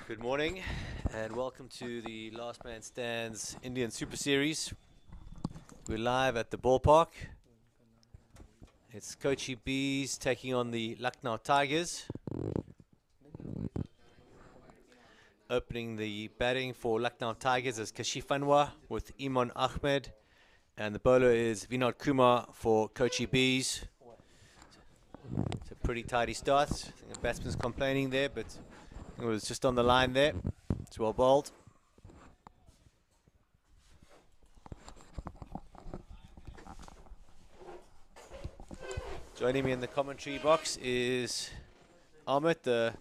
Good morning and welcome to the Last Man Stands Indian Super Series. We're live at the ballpark. It's Kochi Bees taking on the Lucknow Tigers. Opening the batting for Lucknow Tigers is Kashif Anwar with Iman Ahmed, and the bowler is Vinod Kumar for Kochi Bees. It's a pretty tidy start. I think the batsman's complaining there, but it was just on the line there. It's well bowled. Joining me in the commentary box is Amit, the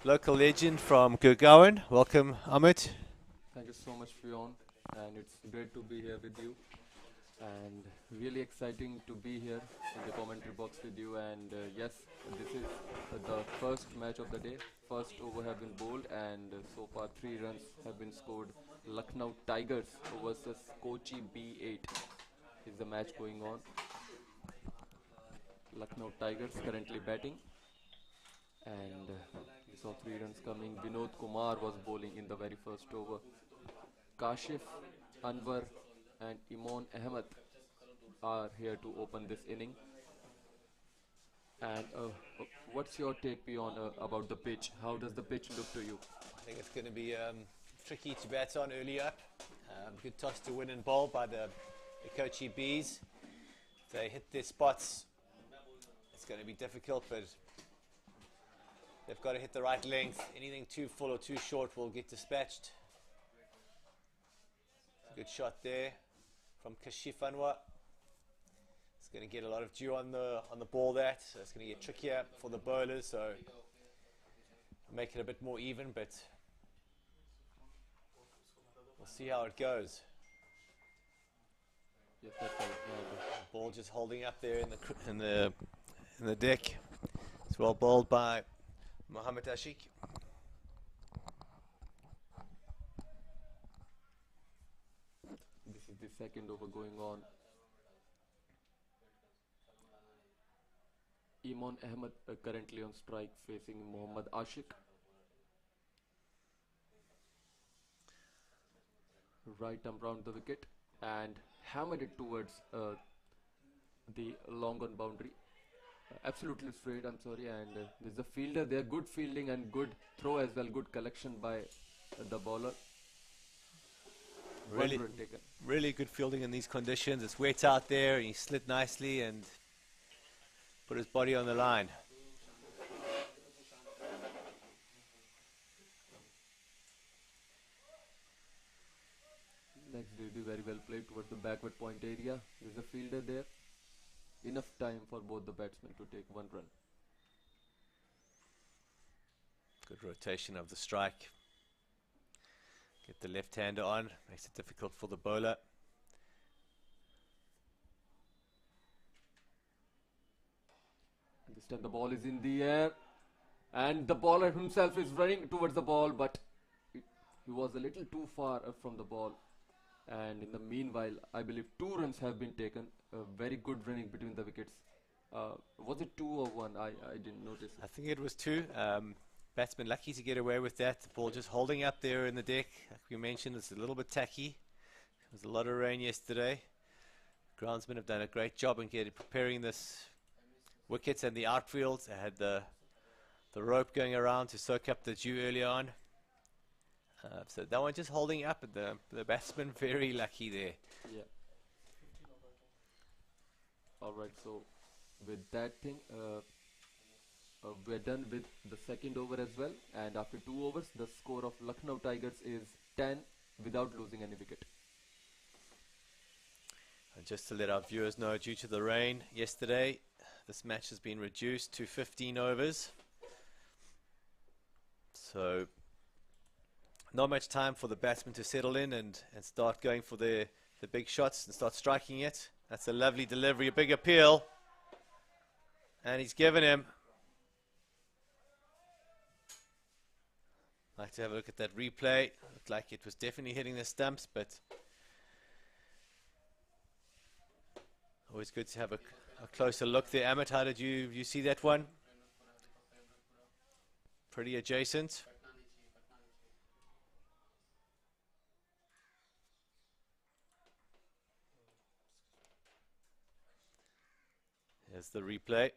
local legend from Gurgaon. Welcome, Amit. Thank you so much, Fion, and it's great to be here with you. And really exciting to be here in the commentary box with you. And yes, this is the first match of the day. First over have been bowled, and so far 3 runs have been scored. Lucknow Tigers versus Kochi B8 is the match going on. Lucknow Tigers currently batting, and we saw 3 runs coming. Vinod Kumar was bowling in the very first over. Kashif, Anwar and Iman Ahmed are here to open this inning. And what's your take, Pion, about the pitch? How does the pitch look to you? I think it's going to be tricky to bat on early up. Good toss to win and bowl by the Kochi Bees. If they hit their spots, it's going to be difficult, but they've got to hit the right length. Anything too full or too short will get dispatched. Good shot there from Kashif Anwar. It's going to get a lot of dew on the ball there, so it's going to get trickier for the bowlers, so make it a bit more even, but we'll see how it goes. Yes, that's right. Ball just holding up there in the deck. It's well bowled by Mohammed Ashik. This is the second over going on. Iman Ahmed currently on strike, facing Mohammed Ashik. Right arm round the wicket and hammered it towards the long on boundary. Absolutely straight, I'm sorry, and there's a fielder there. Good fielding and good throw as well. Good collection by the bowler. Really good fielding in these conditions. It's wet out there, and he slid nicely and put his body on the line. Next duty very well played towards the backward point area. There's a fielder there. Enough time for both the batsmen to take 1 run. Good rotation of the strike. Get the left-hander on, makes it difficult for the bowler. And this time the ball is in the air, and the bowler himself is running towards the ball, but he was a little too far from the ball. And in the meanwhile, I believe 2 runs have been taken. Very good running between the wickets. Was it 2 or 1? I didn't notice. I think it was 2. Batsman lucky to get away with that. The ball just holding up there in the deck. Like we mentioned, it's a little bit tacky. There was a lot of rain yesterday. Groundsmen have done a great job in preparing this wickets and the outfield. They had the rope going around to soak up the dew early on. So that one just holding up, and the batsman very lucky there. Yeah. All right. So with that thing, we're done with the second over as well. And after 2 overs, the score of Lucknow Tigers is 10 without losing any wicket. And just to let our viewers know, due to the rain yesterday, this match has been reduced to 15 overs. So not much time for the batsmen to settle in and start going for the big shots and start striking it. That's a lovely delivery, a big appeal. And he's given him. Like to have a look at that replay. Looked like it was definitely hitting the stumps, but always good to have a closer look there. Amit, how did you see that one? Pretty adjacent. There's the replay.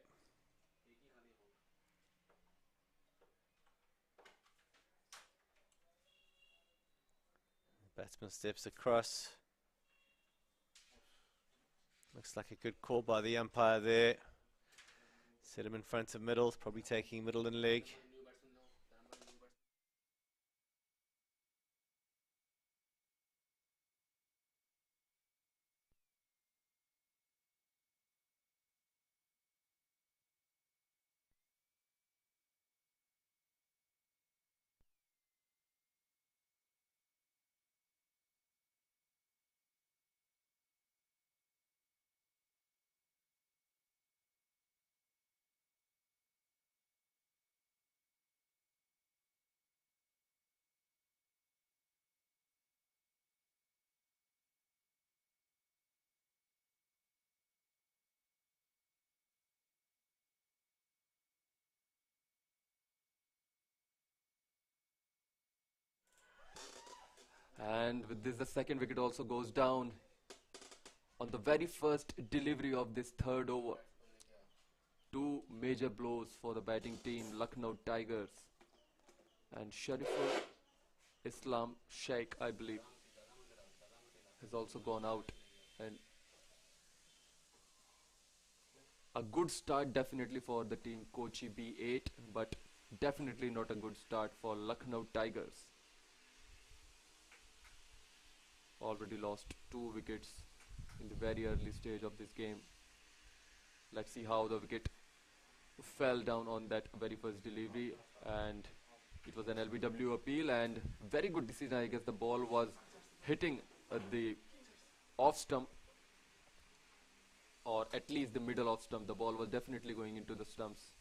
Batsman steps across. Looks like a good call by the umpire there. Set him in front of middle, probably taking middle and leg. And with this, the second wicket also goes down on the very first delivery of this third over. Two major blows for the batting team, Lucknow Tigers. And Shariful Islam Sheikh, I believe, has also gone out. And a good start definitely for the team Kochi B8, but definitely not a good start for Lucknow Tigers. Already lost 2 wickets in the very early stage of this game. Let's see how the wicket fell down on that very first delivery, and it was an LBW appeal, and very good decision. I guess the ball was hitting the off stump, or at least the middle off stump. The ball was definitely going into the stumps.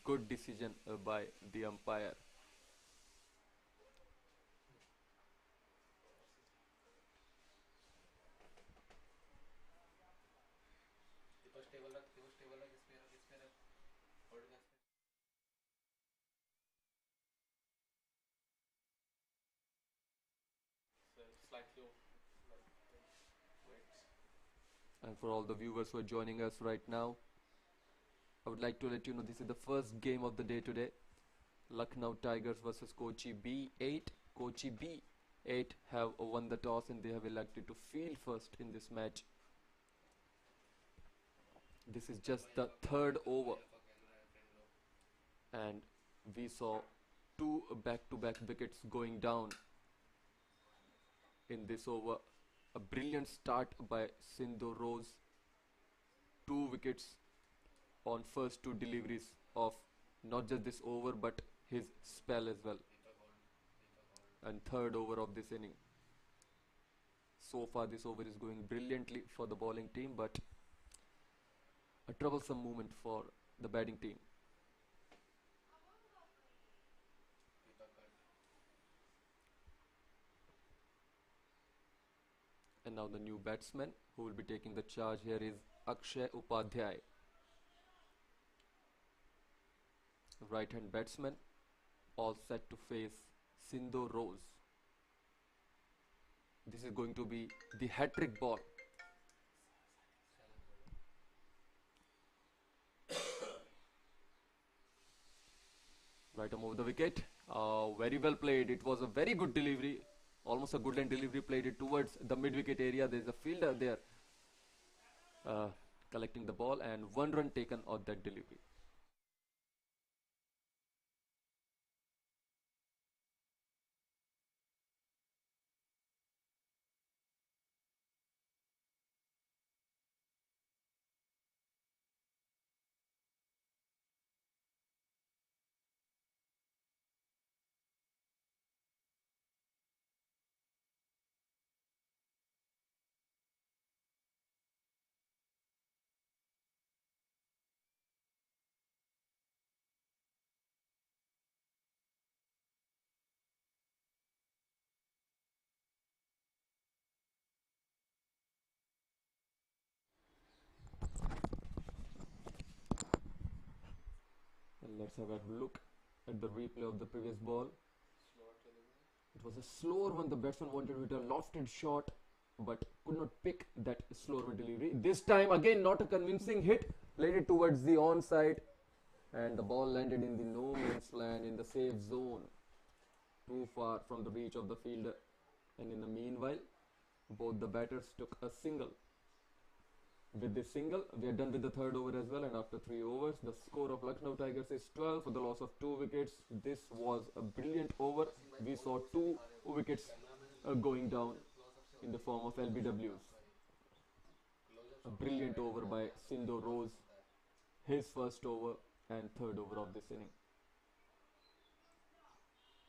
Good decision by the umpire. And for all the viewers who are joining us right now, I would like to let you know this is the first game of the day today. Lucknow Tigers versus Kochi B8. Kochi B8 have won the toss and they have elected to field first in this match. This is just the third over, and we saw 2 back-to-back wickets going down in this over. A brilliant start by Sindhu Rose. 2 wickets on first 2 deliveries of not just this over but his spell as well. And third over of this inning. So far this over is going brilliantly for the bowling team, but a troublesome moment for the batting team. And now the new batsman who will be taking the charge here is Akshay Upadhyay. Right hand batsman, all set to face Sindhu Rose. This is going to be the hat-trick ball. Right arm over the wicket. Very well played. It was a very good delivery. Almost a good line delivery, played it towards the mid-wicket area. There is a fielder there collecting the ball, and 1 run taken on that delivery. And let's have a look at the replay of the previous ball. It was a slower one. The batsman wanted to hit a lofted shot but could not pick that slower delivery. This time again not a convincing hit. Played it towards the onside, and the ball landed in the no man's land in the safe zone, too far from the reach of the fielder. And in the meanwhile, both the batters took a single. With this single, we are done with the third over as well, and after 3 overs, the score of Lucknow Tigers is 12 for the loss of 2 wickets. This was a brilliant over. We saw 2 wickets going down in the form of LBWs. A brilliant over by Sindo Rose, his first over and third over of this inning.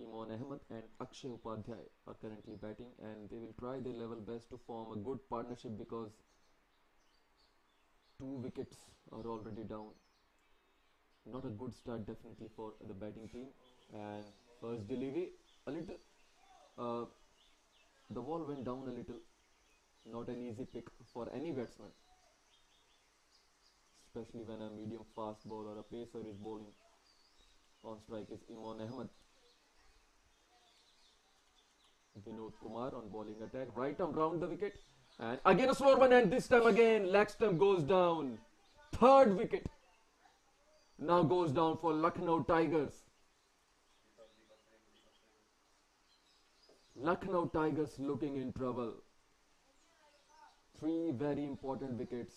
Imran Ahmed and Akshay Upadhyay are currently batting, and they will try their level best to form a good partnership because 2 wickets are already down. Not a good start definitely for the batting team. And first delivery, a little, the ball went down a little. Not an easy pick for any batsman, especially when a medium fast bowler or a pacer is bowling. On strike is Imran Ahmed. Vinod Kumar on bowling attack, right arm round the wicket, and again a slower one, and this time again leg stump goes down. Third wicket now goes down for Lucknow Tigers. Lucknow Tigers looking in trouble. 3 very important wickets.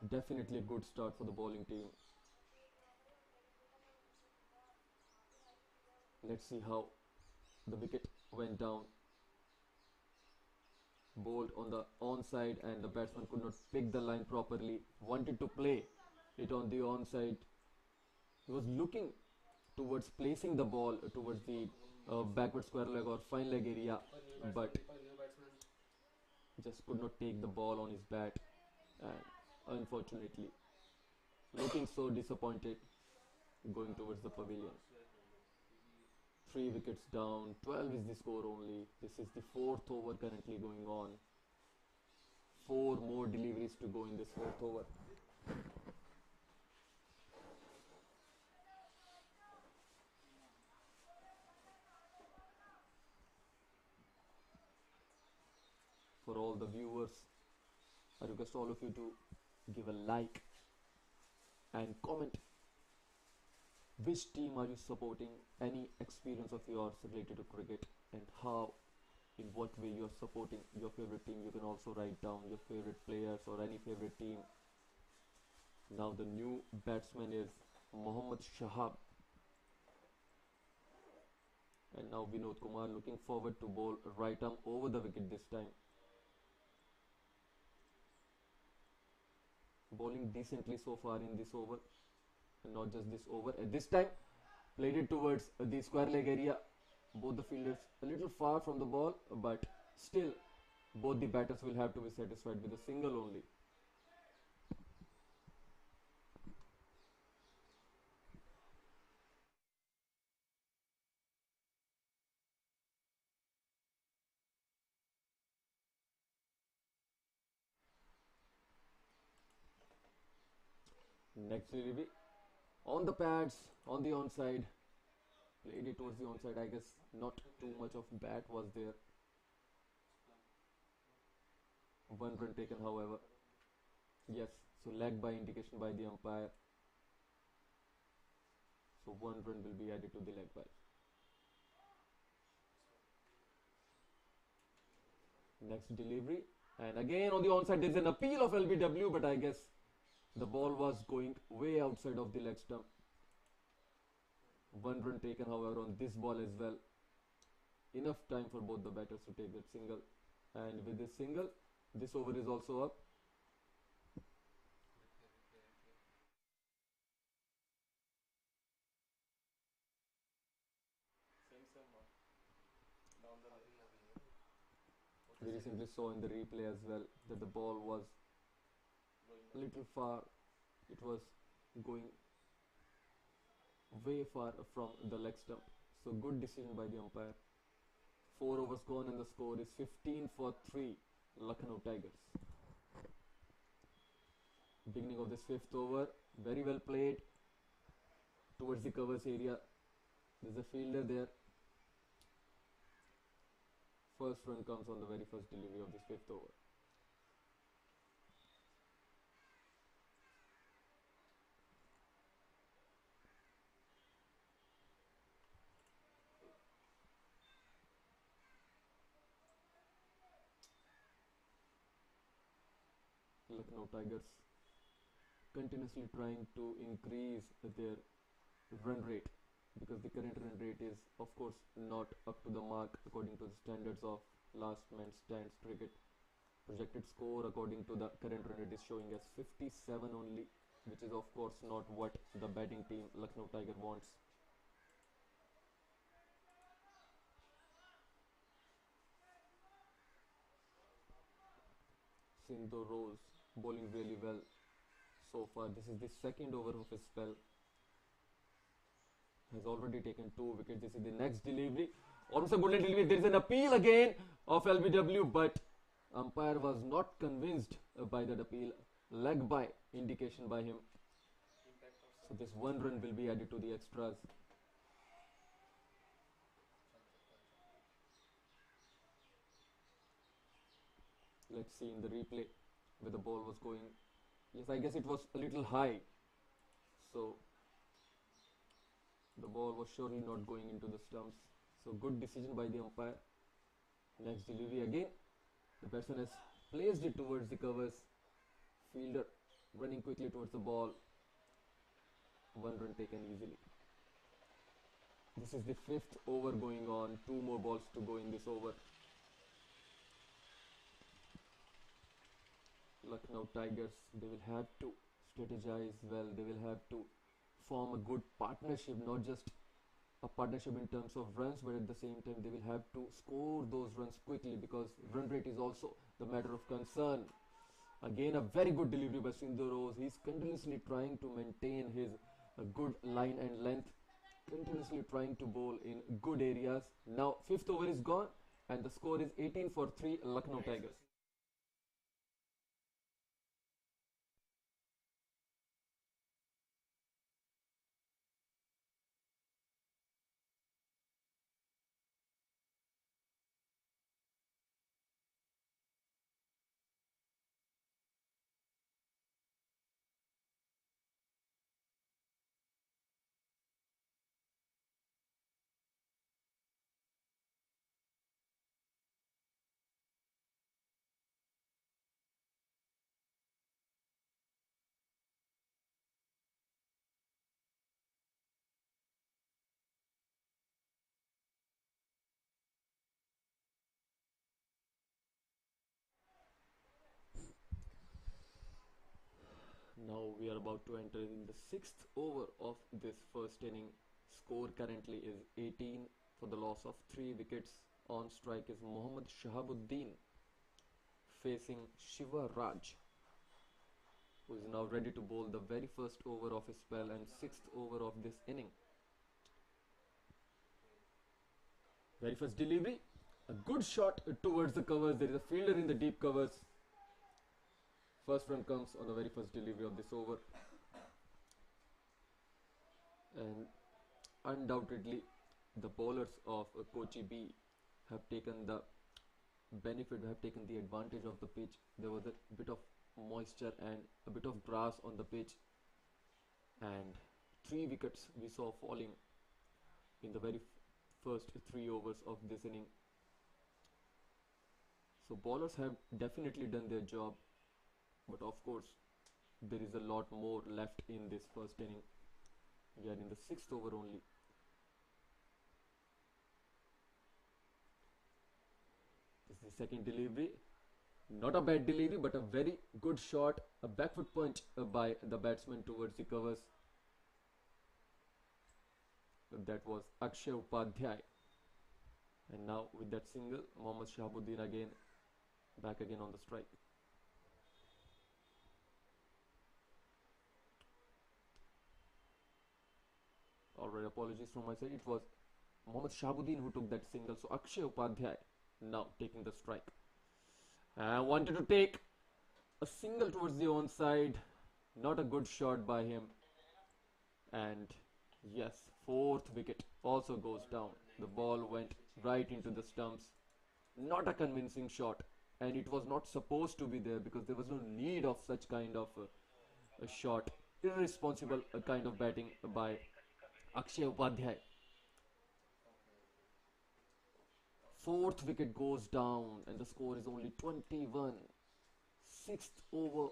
Definitely a good start for the bowling team. Let's see how the wicket went down. Bowled on the onside, and the batsman could not pick the line properly. Wanted to play it on the onside. He was looking towards placing the ball towards the backward square leg or fine leg area, but just could not take the ball on his bat, and unfortunately looking so disappointed going towards the pavilion. 3 wickets down, 12 is the score only. This is the 4th over currently going on. 4 more deliveries to go in this 4th over. For all the viewers, I request all of you to give a like and comment. Which team are you supporting? Any experience of yours related to cricket, and how, in what way you are supporting your favorite team? You can also write down your favorite players or any favorite team. Now the new batsman is Mohammad Shahab, and now Vinod Kumar looking forward to bowl right arm over the wicket this time. Bowling decently so far in this over, and not just this over. At this time, played it towards the square leg area. Both the fielders a little far from the ball, but still both the batters will have to be satisfied with a single only. Next delivery on the pads, on the onside. Played it towards the onside. I guess not too much of bat was there. 1 run taken, however. Yes, so leg by indication by the umpire. So 1 run will be added to the leg by. Next delivery, and again on the onside there's an appeal of LBW, but I guess the ball was going way outside of the leg stump. 1 run taken, however, on this ball as well. Enough time for both the batters to take that single, and with this single, this over is also up. We recently saw in the replay as well that the ball was a little far. It was going way far from the leg stump. So good decision by the umpire. 4 overs gone, and the score is 15 for 3, Lucknow Tigers. Beginning of this 5th over, very well played towards the covers area. There's a fielder there. First run comes on the very first delivery of this fifth over. Lucknow Tigers continuously trying to increase their run rate, because the current run rate is of course not up to the mark according to the standards of last man stands cricket. Projected score according to the current run rate is showing as 57 only, which is of course not what the batting team Lucknow Tiger wants. Sindhu Rose bowling really well so far. This is the second over of his spell. Has already taken 2 wickets. This is the next delivery. Almost a good delivery. There is an appeal again of LBW, but umpire was not convinced by that appeal. Leg by indication by him. So this 1 run will be added to the extras. Let's see in the replay where the ball was going. Yes, I guess it was a little high. So the ball was surely not going into the stumps. So good decision by the umpire. Next delivery again. The batsman has placed it towards the covers. Fielder running quickly towards the ball. 1 run taken easily. This is the 5th over going on. 2 more balls to go in this over. Lucknow Tigers, they will have to strategize well. They will have to form a good partnership, not just a partnership in terms of runs, but at the same time they will have to score those runs quickly, because run rate is also the matter of concern. Again a very good delivery by Sindhu Rose. He is continuously trying to maintain his good line and length, continuously trying to bowl in good areas. Now 5th over is gone and the score is 18 for 3 Lucknow Tigers. Now we are about to enter in the 6th over of this first inning. Score currently is 18 for the loss of 3 wickets. On strike is Mohammad Shahabuddin facing Shiva Raj, who is now ready to bowl the very first over of his spell and 6th over of this inning. Very first delivery, a good shot towards the covers. There is a fielder in the deep covers. First run comes on the very first delivery of this over. And undoubtedly the bowlers of Kochi B have taken the benefit, have taken the advantage of the pitch. There was a bit of moisture and a bit of grass on the pitch, and 3 wickets we saw falling in the very first 3 overs of this inning. So bowlers have definitely done their job, but of course there is a lot more left in this first inning. We are in the 6th over only. This is the second delivery. Not a bad delivery, but a very good shot, a back foot punch by the batsman towards the covers. That was Akshay Upadhyay. And now with that single, Mohammad Shahabuddin again back again on the strike. Alright, apologies from my side. It was Mohammad Shahabuddin who took that single. So Akshay Upadhyay now taking the strike. And wanted to take a single towards the onside. Not a good shot by him. And yes, 4th wicket also goes down. The ball went right into the stumps. Not a convincing shot, and it was not supposed to be there because there was no need of such kind of a shot. Irresponsible kind of batting by Akshay Upadhyay. Fourth wicket goes down, and the score is only 21. Sixth over,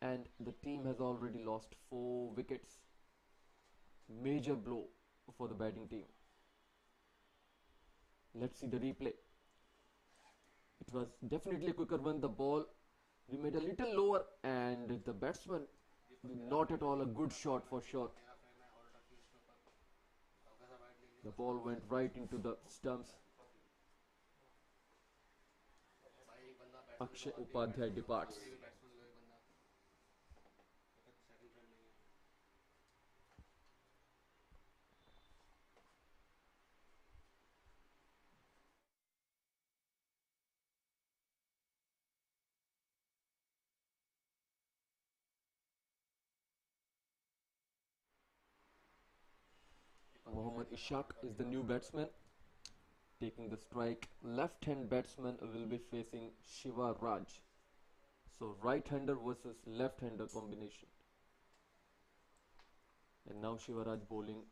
and the team has already lost 4 wickets. Major blow for the batting team. Let's see the replay. It was definitely a quicker one. The ball remained a little lower, and the batsman, not at all a good shot for sure. The ball went right into the stumps. Akshay Upadhyay departs. Mohammad Ishaq is the new batsman taking the strike. Left-hand batsman will be facing Shiva Raj. So right-hander versus left-hander combination. And now Shiva Raj bowling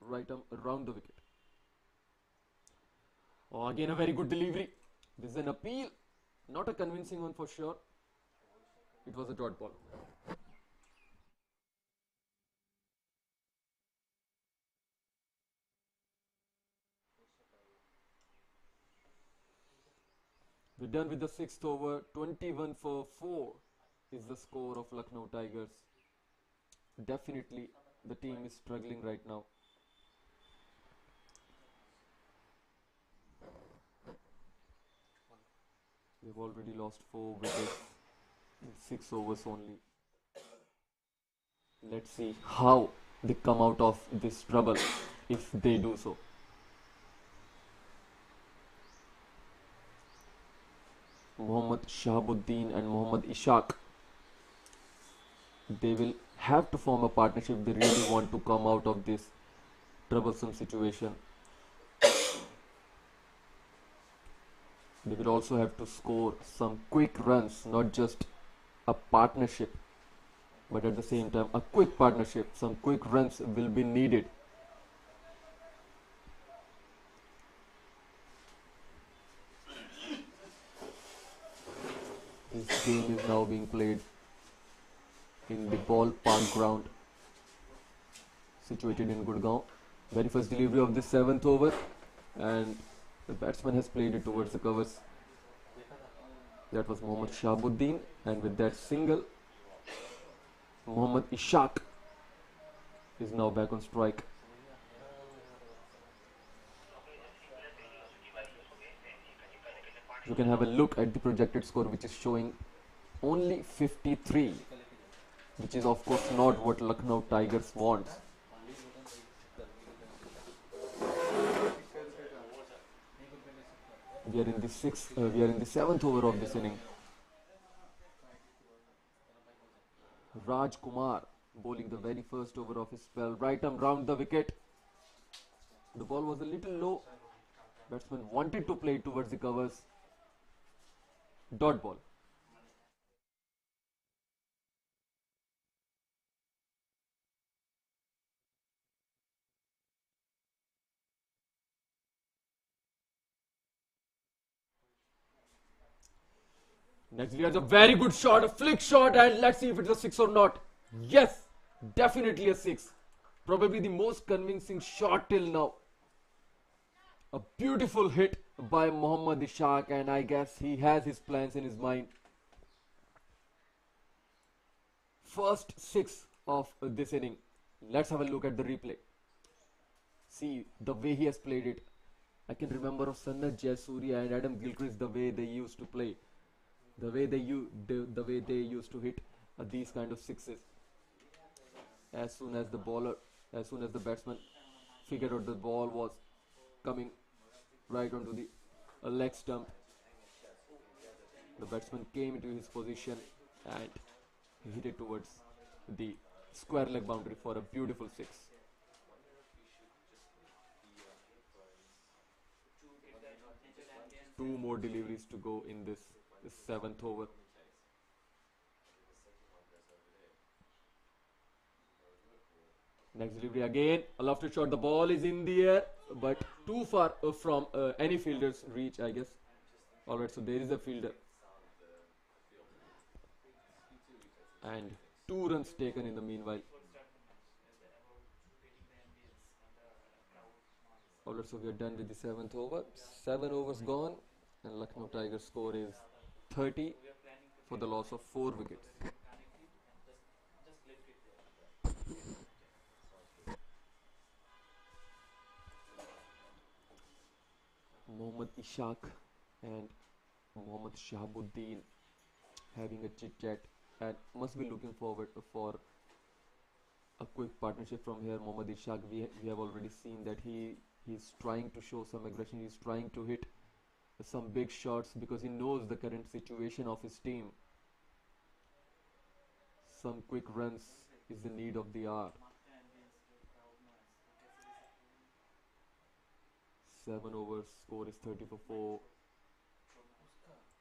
right arm around the wicket. Oh, again a very good delivery. This is an appeal. Not a convincing one for sure. It was a dot ball. We're done with the sixth over. 21 for 4 is the score of Lucknow Tigers. Definitely the team is struggling right now. They've already lost 4 wickets in 6 overs only. Let's see how they come out of this trouble if they do so. Mohammad Shahabuddin and Mohammad Ishaq, they will have to form a partnership if they really want to come out of this troublesome situation. They will also have to score some quick runs, not just a partnership, but at the same time a quick partnership. Some quick runs will be needed. This game is now being played in the ballpark ground situated in Gurgaon. Very first delivery of the 7th over, and the batsman has played it towards the covers. That was Mohammad Shahabuddin, and with that single, Mohammad Ishaq is now back on strike. You can have a look at the projected score, which is showing only 53, which is of course not what Lucknow Tigers wants. We are in the 7th over of this inning. Raj Kumar bowling the very first over of his spell. Right arm round the wicket. The ball was a little low. Batsman wanted to play it towards the covers. Dot ball. Next we have a very good shot, a flick shot, and let's see if it's a 6 or not. Yes, definitely a 6. Probably the most convincing shot till now. A beautiful hit by Mohammad Ishaq, and I guess he has his plans in his mind. First 6 of this inning. Let's have a look at the replay. See the way he has played it. I can remember of Sanat Jayasuriya and Adam Gilchrist, the way they used to play. The way they used to hit these kind of sixes. As soon as the batsman figured out the ball was coming right onto the leg stump, the batsman came into his position and hit it towards the square leg boundary for a beautiful 6. Two more deliveries to go in this seventh over. Next delivery again. A lofted shot. The ball is in the air, but too far from any fielder's reach, I guess. Alright, so there is a fielder. And 2 runs taken in the meanwhile. Alright, so we are done with the seventh over. 7 overs gone, and Lucknow Tigers score is 30 for the loss of 4 wickets. Mohammad Ishaq and Mohammad Shahabuddin having a chit chat, and must be looking forward for a quick partnership from here. Mohammad Ishaq, we have already seen that he's trying to show some aggression. He's trying to hit some big shots because he knows the current situation of his team. Some quick runs is the need of the hour. 7 overs, score is 30 for 4.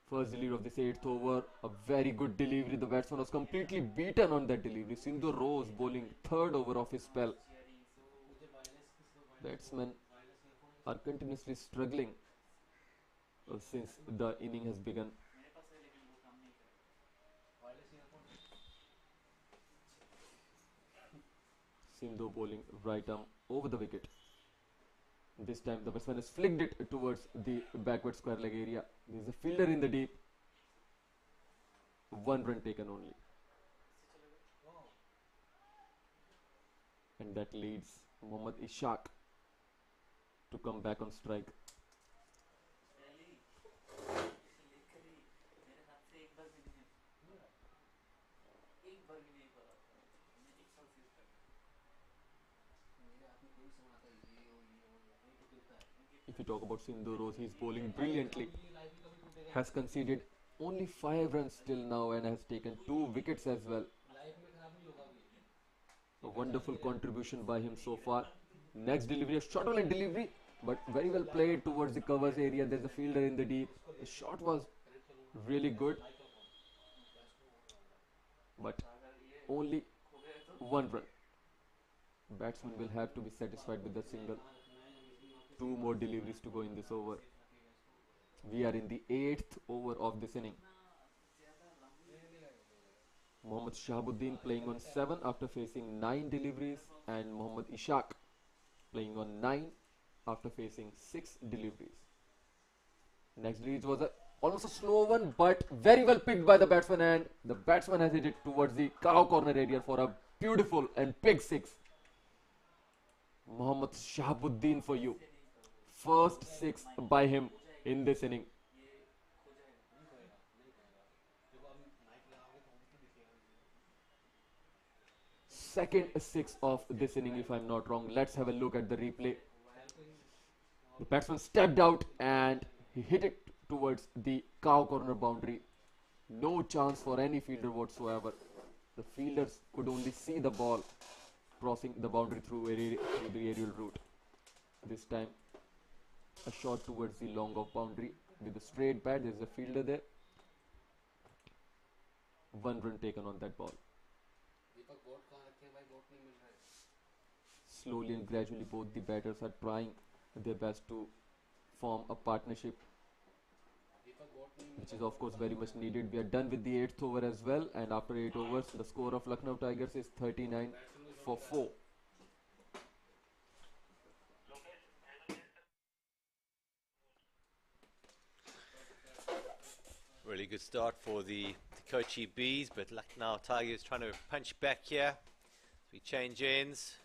First delivery of this 8th over, a very good delivery. The batsman was completely beaten on that delivery. Sindhu Rose bowling 3rd over of his spell. Batsmen are continuously struggling since the inning has begun. Sindhu bowling right arm over the wicket. This time the batsman has flicked it towards the backward square leg area. There is a fielder in the deep. 1 run taken only. And that leads Mohammad Ishaq to come back on strike. If you talk about Sindhu Rose, he is bowling brilliantly. Has conceded only 5 runs till now and has taken 2 wickets as well. A wonderful contribution by him so far. Next delivery, a shot on a delivery, but very well played towards the covers area. There's a fielder in the deep. The shot was really good, but only 1 run. Batsman will have to be satisfied with the single. 2 more deliveries to go in this over. We are in the 8th over of this inning. Mohammad Shahabuddin playing on 7 after facing 9 deliveries, and Mohammad Ishaq playing on 9 after facing 6 deliveries. Next delivery was almost a slow one, but very well picked by the batsman, and the batsman has hit it towards the cow corner area for a beautiful and big 6. Mohammad Shahabuddin for you. First 6 by him in this inning. Second 6 of this inning, if I'm not wrong. Let's have a look at the replay. The batsman stepped out and he hit it towards the cow corner boundary. No chance for any fielder whatsoever. The fielders could only see the ball crossing the boundary through the aerial route. This time, a shot towards the long off boundary with a straight bat. There's a fielder there. 1 run taken on that ball. Slowly and gradually both the batters are trying their best to form a partnership, which is of course very much needed. We are done with the 8th over as well, and after 8 overs the score of Lucknow Tigers is 39 for 4. Really good start for the Kochi Bees, but Lucknow Tigers trying to punch back here. We change ends.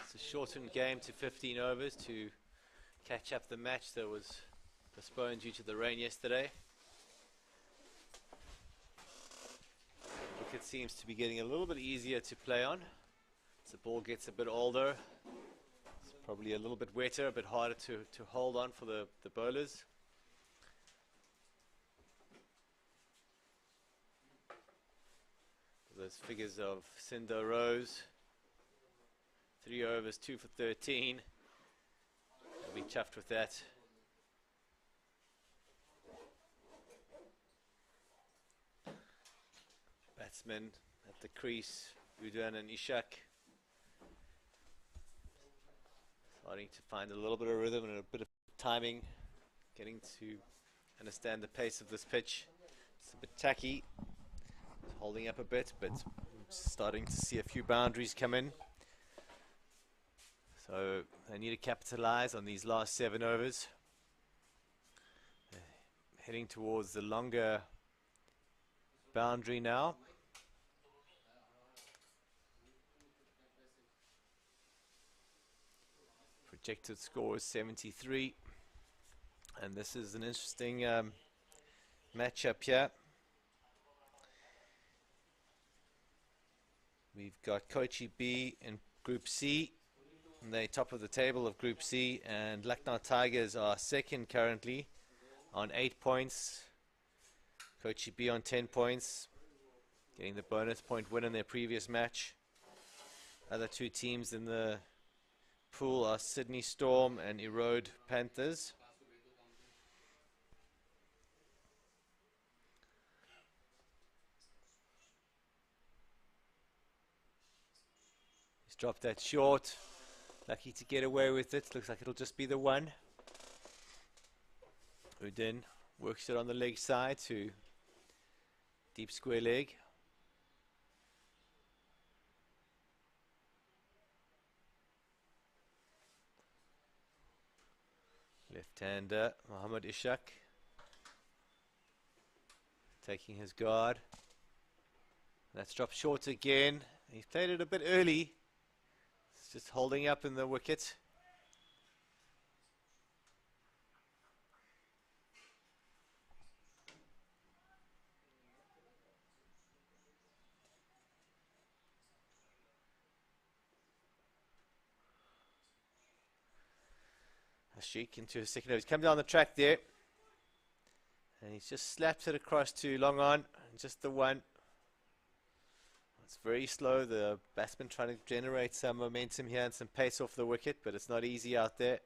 It's a shortened game to 15 overs to catch up the match that was postponed due to the rain yesterday. Wicket seems to be getting a little bit easier to play on as the ball gets a bit older. It's probably a little bit wetter, a bit harder to hold on for the bowlers. Those figures of Sindhu Rose, 3 overs, 2 for 13. I'll be chuffed with that. Batsmen at the crease, Udan and Ishak. Starting to find a little bit of rhythm and a bit of timing, getting to understand the pace of this pitch. It's a bit tacky, it's holding up a bit, but starting to see a few boundaries come in. So they need to capitalize on these last 7 overs. Heading towards the longer boundary now. Projected score is 73. And this is an interesting matchup here. We've got Kochi B in Group C. And they're top of the table of Group C. And Lucknow Tigers are second currently on 8 points. Kochi B on 10 points. Getting the bonus point win in their previous match. Other 2 teams in the pool are Sydney Storm and Erode Panthers. He's dropped that short. Lucky to get away with it. Looks like it'll just be the one. Udin works it on the leg side to deep square leg. Left-hander Mohammad Ishak taking his guard. That's dropped short again. He's played it a bit early. It's just holding up in the wicket. Ashik into his second over. He's come down the track there. And he's just slapped it across to long on. Just the one. It's very slow. The batsman trying to generate some momentum here and some pace off the wicket, but it's not easy out there.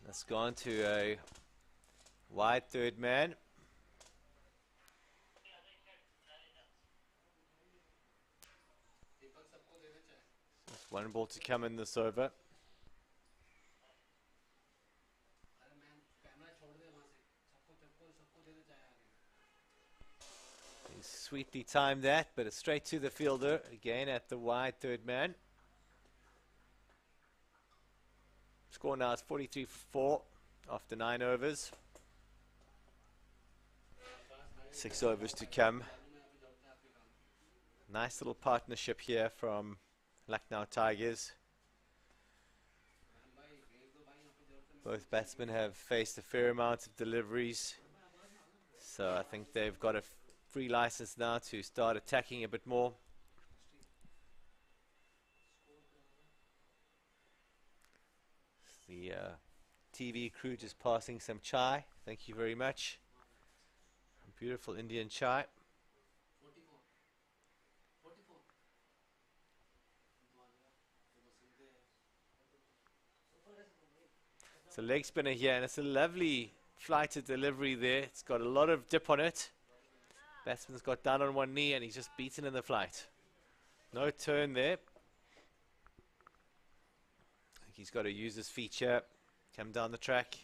That's gone to a wide third man. Just one ball to come in this over. He's sweetly timed that, but it's straight to the fielder again at the wide third man. Score now is 43 for 4 after 9 overs. 6 overs to come. Nice little partnership here from Lucknow Tigers. Both batsmen have faced a fair amount of deliveries. So I think they've got a free license now to start attacking a bit more. The TV crew just passing some chai. Thank you very much. Beautiful Indian chai. It's a leg spinner here, and it's a lovely flighted delivery there. It's got a lot of dip on it. Batsman's got down on one knee, and he's just beaten in the flight. No turn there. He's got to use his feature, come down the track.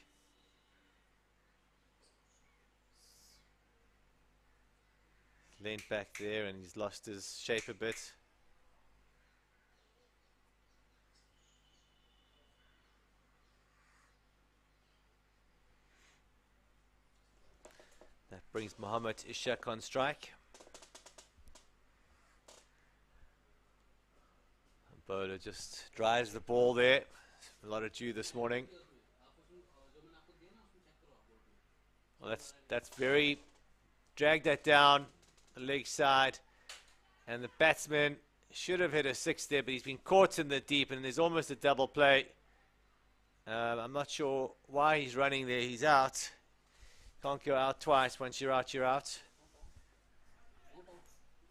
Leaned back there and he's lost his shape a bit. That brings Mohammad Ishak on strike. Bowler just drives the ball there. A lot of dew this morning. Well, that's very dragged that down the leg side, and the batsman should have hit a 6 there, but he's been caught in the deep, and there's almost a double play. I'm not sure why he's running there. He's out. Can't go out twice. Once you're out, you're out.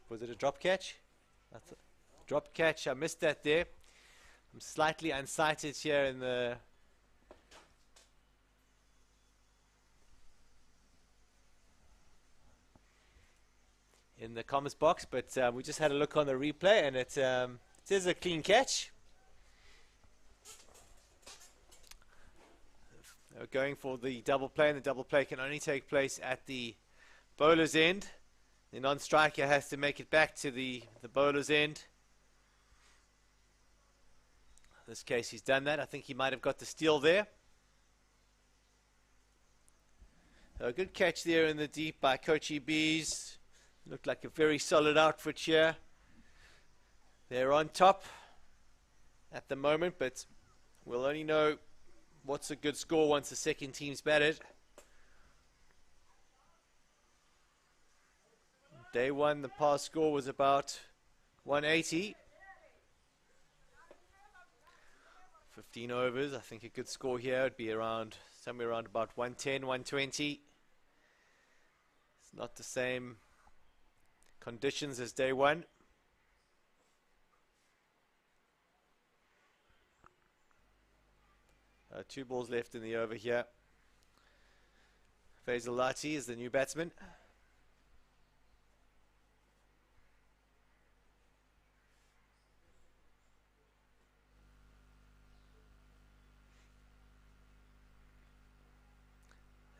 Was it a drop catch? Drop catch. I missed that there. I'm slightly unsighted here in the comments box, but we just had a look on the replay, and it is a clean catch. They're going for the double play, and the double play can only take place at the bowler's end. The non-striker has to make it back to the bowler's end. In this case, he's done that. I think he might have got the steal there. So a good catch there in the deep by Kochi B's. Looked like a very solid outfit here. They're on top at the moment, but we'll only know what's a good score once the second team's batted. Day one, the past score was about 180. 15 overs. I think a good score here would be around somewhere around about 110, 120. It's not the same conditions as day one. Two balls left in the over here. Faisal Lati is the new batsman.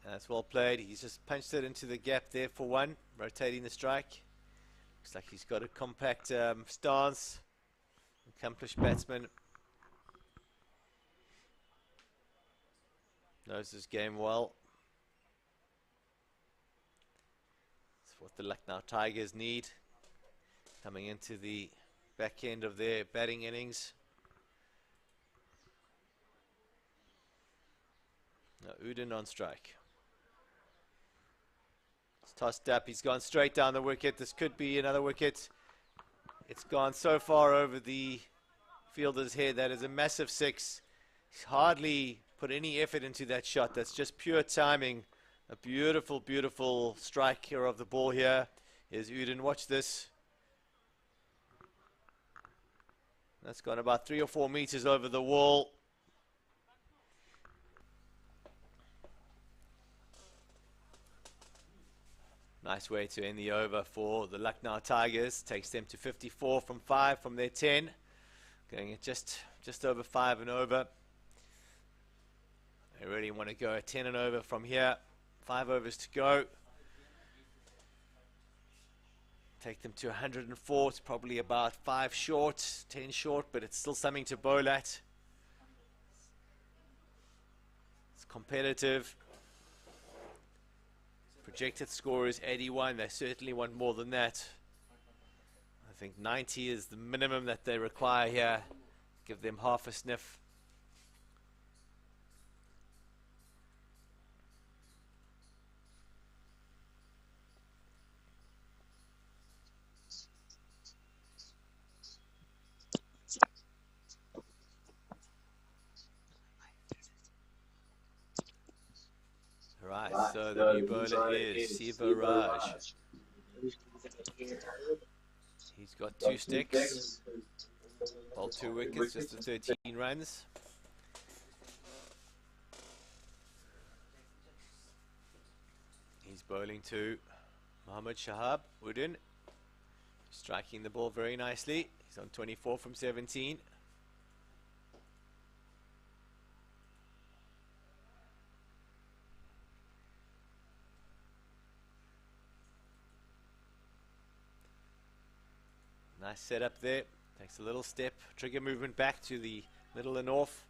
That's well played. He's just punched it into the gap there for one, rotating the strike. Looks like he's got a compact stance. Accomplished batsman. Knows his game well. That's what the Lucknow Tigers need coming into the back end of their batting innings. Now Uden on strike. It's tossed up. He's gone straight down the wicket. This could be another wicket. It's gone so far over the fielder's head. That is a massive six. He's hardly put any effort into that shot. That's just pure timing. A beautiful, beautiful strike here of the ball here. Here's Uden. Watch this. That's gone about 3 or 4 meters over the wall. Nice way to end the over for the Lucknow Tigers. Takes them to 54 from 5 from their 10. Going at just over 5 and over. They really want to go at 10 and over from here. 5 overs to go. Take them to 104. It's probably about 5 short, 10 short, but it's still something to bowl at. It's competitive. Projected score is 81. They certainly want more than that. I think 90 is the minimum that they require here. Give them half a sniff. Right, so the new bowler is Siva Raj. He's got 2 sticks, bowled 2 wickets, just the 13 runs. He's bowling to Mohammad Shahab Uden, striking the ball very nicely. He's on 24 from 17. Nice setup there. Takes a little step, trigger movement back to the middle and off.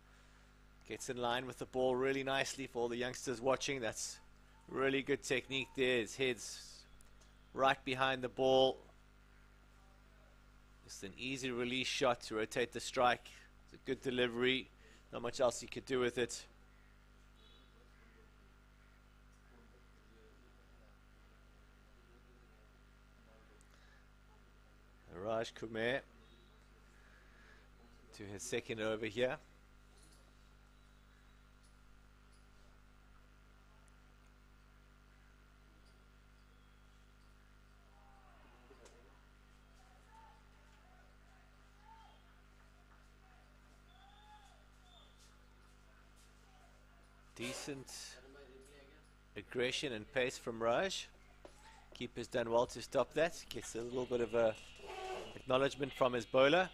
Gets in line with the ball really nicely for all the youngsters watching. That's really good technique there. His head's right behind the ball. Just an easy release shot to rotate the strike. It's a good delivery. Not much else you could do with it. Raj Kumar to his second over here. Decent aggression and pace from Raj. Keeper's done well to stop that. Gets a little bit of a acknowledgement from his bowler.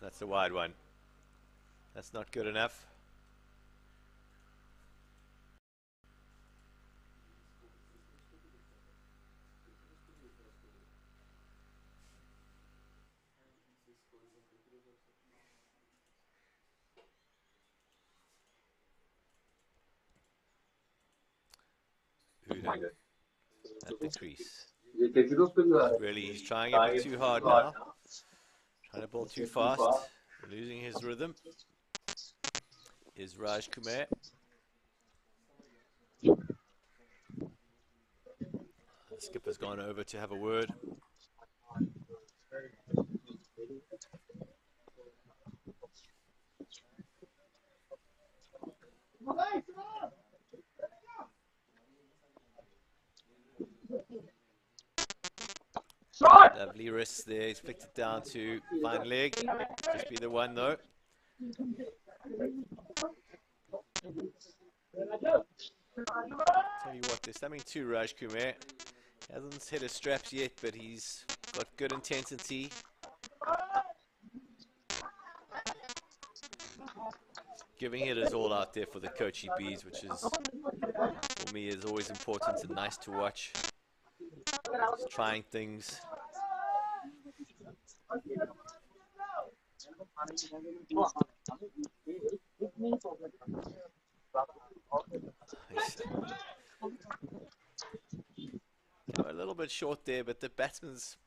That's a wide one. That's not good enough. Udan at the crease. Really, he's trying a bit too hard now. Trying to bowl too fast. Losing his rhythm. Is Raj Kumar. The skipper's gone over to have a word. Lovely wrists there. He's flicked it down to fine leg. Just be the one though. Tell you what, there's something to Raj Kumar. He hasn't hit his straps yet, but he's got good intensity. Giving it his all out there for the Kochi Bees, which is, for me, is always important and nice to watch. Just trying things. A little bit short there, but the batsman's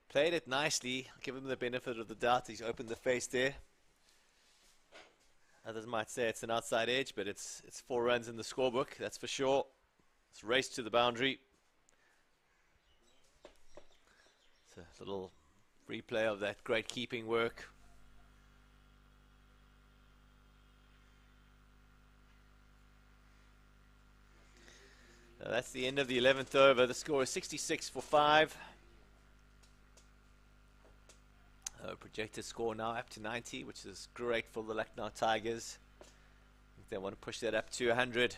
played it nicely. I'll give him the benefit of the doubt. He's opened the face there. Others might say it's an outside edge, but it's 4 runs in the scorebook, that's for sure. It's raced to the boundary. It's a little replay of that great keeping work. That's the end of the 11th over. The score is 66 for 5. Projected score now up to 90, which is great for the Lucknow Tigers. I think they want to push that up to 100.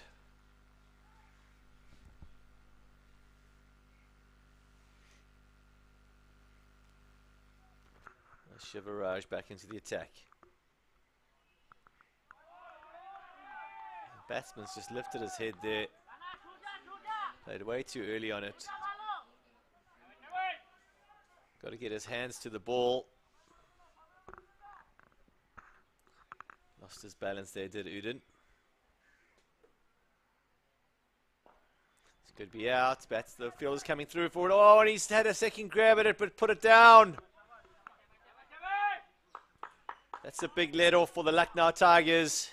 Shivaraj back into the attack. The batsman's just lifted his head there. Played way too early on it. Got to get his hands to the ball. Lost his balance there, did Udan. This could be out. The fielder's coming through for it. Oh, and he's had a second grab at it, but put it down. That's a big let off for the Lucknow Tigers.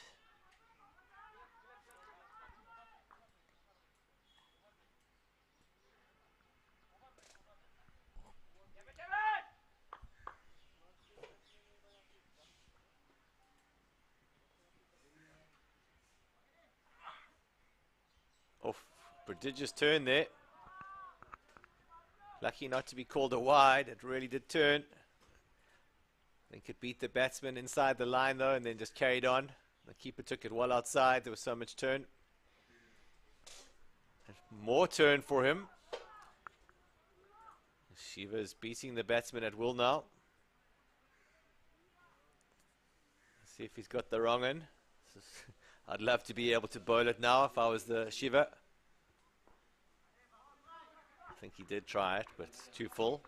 Oh, prodigious turn there. Lucky not to be called a wide. It really did turn. I think it beat the batsman inside the line though, and then just carried on. The keeper took it well outside. There was so much turn. More turn for him. Shiva's beating the batsman at will now. Let's see if he's got the wrong one. I'd love to be able to bowl it now if I was the Shiva. I think he did try it, but it's too full.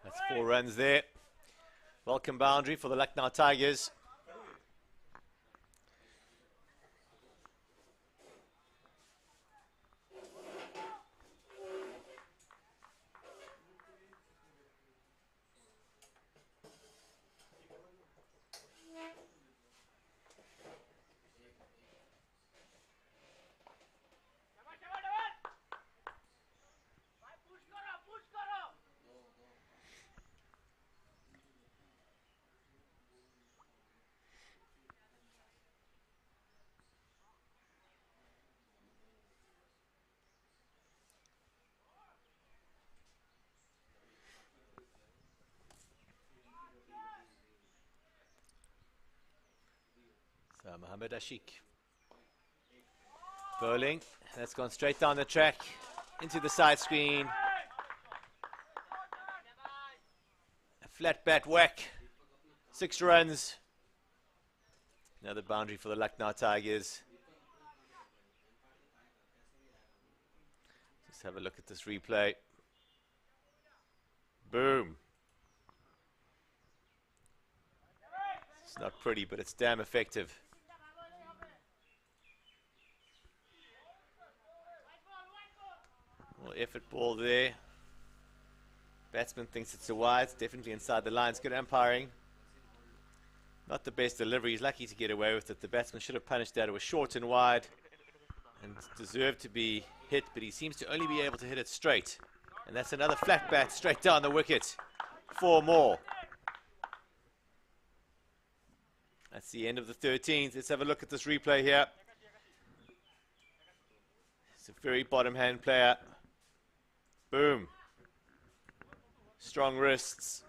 That's 4 runs there. Welcome boundary for the Lucknow Tigers. So Mohammed Ashik bowling. That's gone straight down the track into the side screen. A flat bat whack. 6 runs. Another boundary for the Lucknow Tigers. Just have a look at this replay. Boom. It's not pretty, but it's damn effective. Well, effort ball there. Batsman thinks it's a wide. It's definitely inside the lines. Good umpiring. Not the best delivery. He's lucky to get away with it. The batsman should have punished that. It was short and wide and deserved to be hit, but he seems to only be able to hit it straight. And that's another flat bat straight down the wicket. 4 more. That's the end of the 13th. Let's have a look at this replay here. It's a very bottom hand player. Boom. Strong wrists.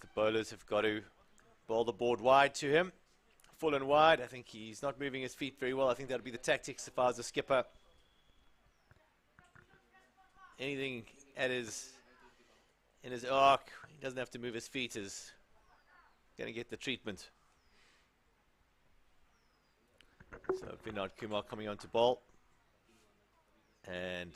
The bowlers have got to bowl the board wide to him. Full and wide. I think he's not moving his feet very well. I think that would be the tactics if I was a skipper. Anything in his arc, he doesn't have to move his feet, is going to get the treatment. So Vinod Kumar coming on to bowl. And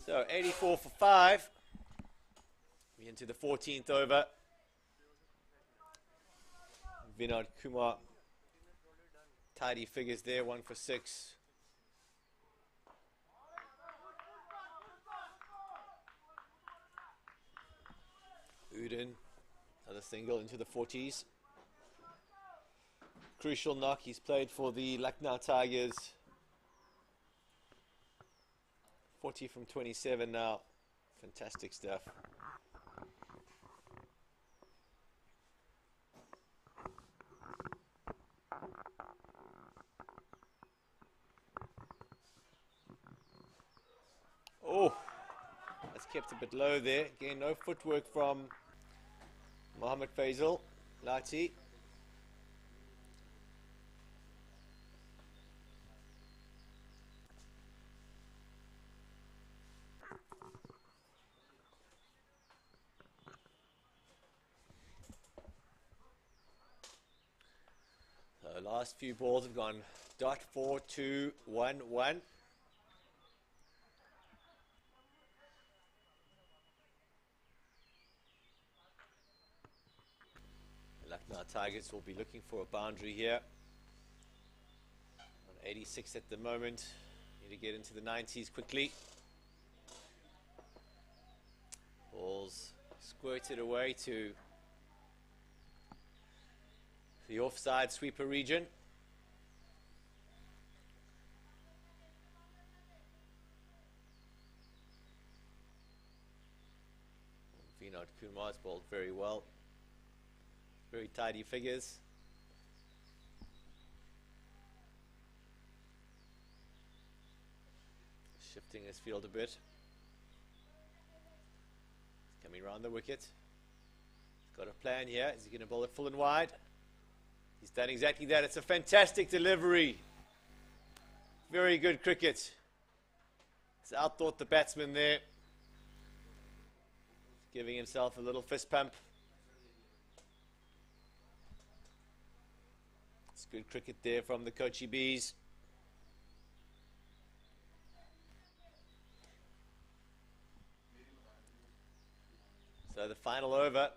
so 84 for 5. We're into the 14th over. Vinod Kumar, tidy figures there, 1 for 6. Udin, another single into the 40s. Crucial knock, he's played for the Lucknow Tigers. 40 from 27 now, fantastic stuff. Oh, that's kept a bit low there. Again, no footwork from Mohammed Faisal Lati. So last few balls have gone dot 4 2 1 1. Lucknow Tigers will be looking for a boundary here. On 86 at the moment. Need to get into the 90s quickly. Balls squirted away to the offside sweeper region. Vinod Kumar's bowled very well. Very tidy figures. Shifting his field a bit. Coming around the wicket. He's got a plan here. Is he going to bowl it full and wide? He's done exactly that. It's a fantastic delivery. Very good cricket. He's outthought the batsman there. Giving himself a little fist pump. It's good cricket there from the Kochi Bees. So the final over.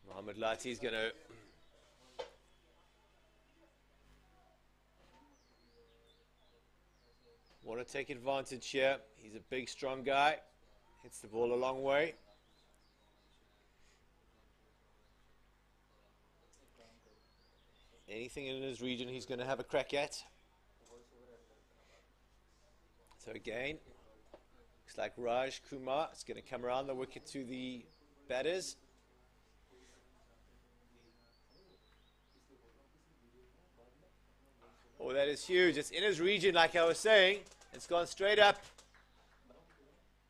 Mohammad Lati is going to want to take advantage here. He's a big, strong guy. Hits the ball a long way. Anything in his region he's going to have a crack at. So again, looks like Raj Kumar is going to come around the wicket to the batters. Oh, that is huge. It's in his region, like I was saying. It's gone straight up.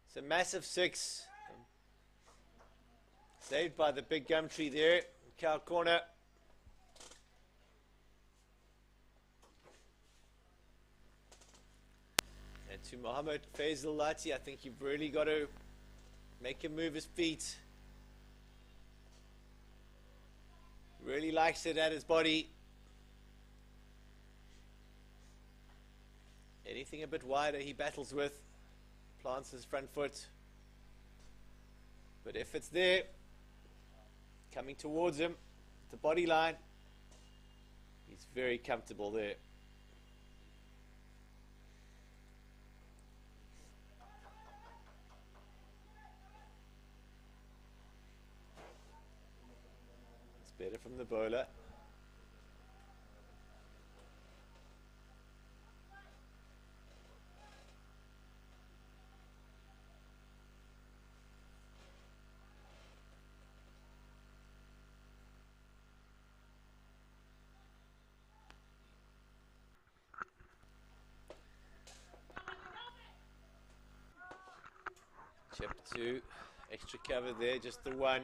It's a massive 6. Saved by the big gum tree there, cow corner. And to Mohammad Faisal Lati, I think you've really got to make him move his feet. Really likes it at his body. Anything a bit wider he battles with. Plants his front foot. But if it's there, coming towards him, the body line, he's very comfortable there. It's better from the bowler. Chip 2, extra cover there, just the 1.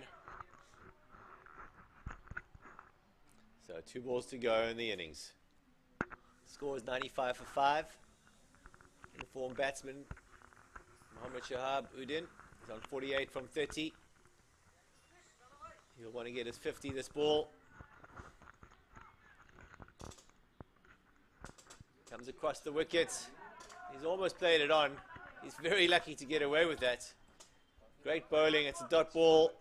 So 2 balls to go in the innings. Score is 95 for 5. Informed batsman Mohammad Shahab Udin is on 48 from 30. He'll want to get his 50 this ball. Comes across the wicket. He's almost played it on. He's very lucky to get away with that. Great bowling. It's a dot ball.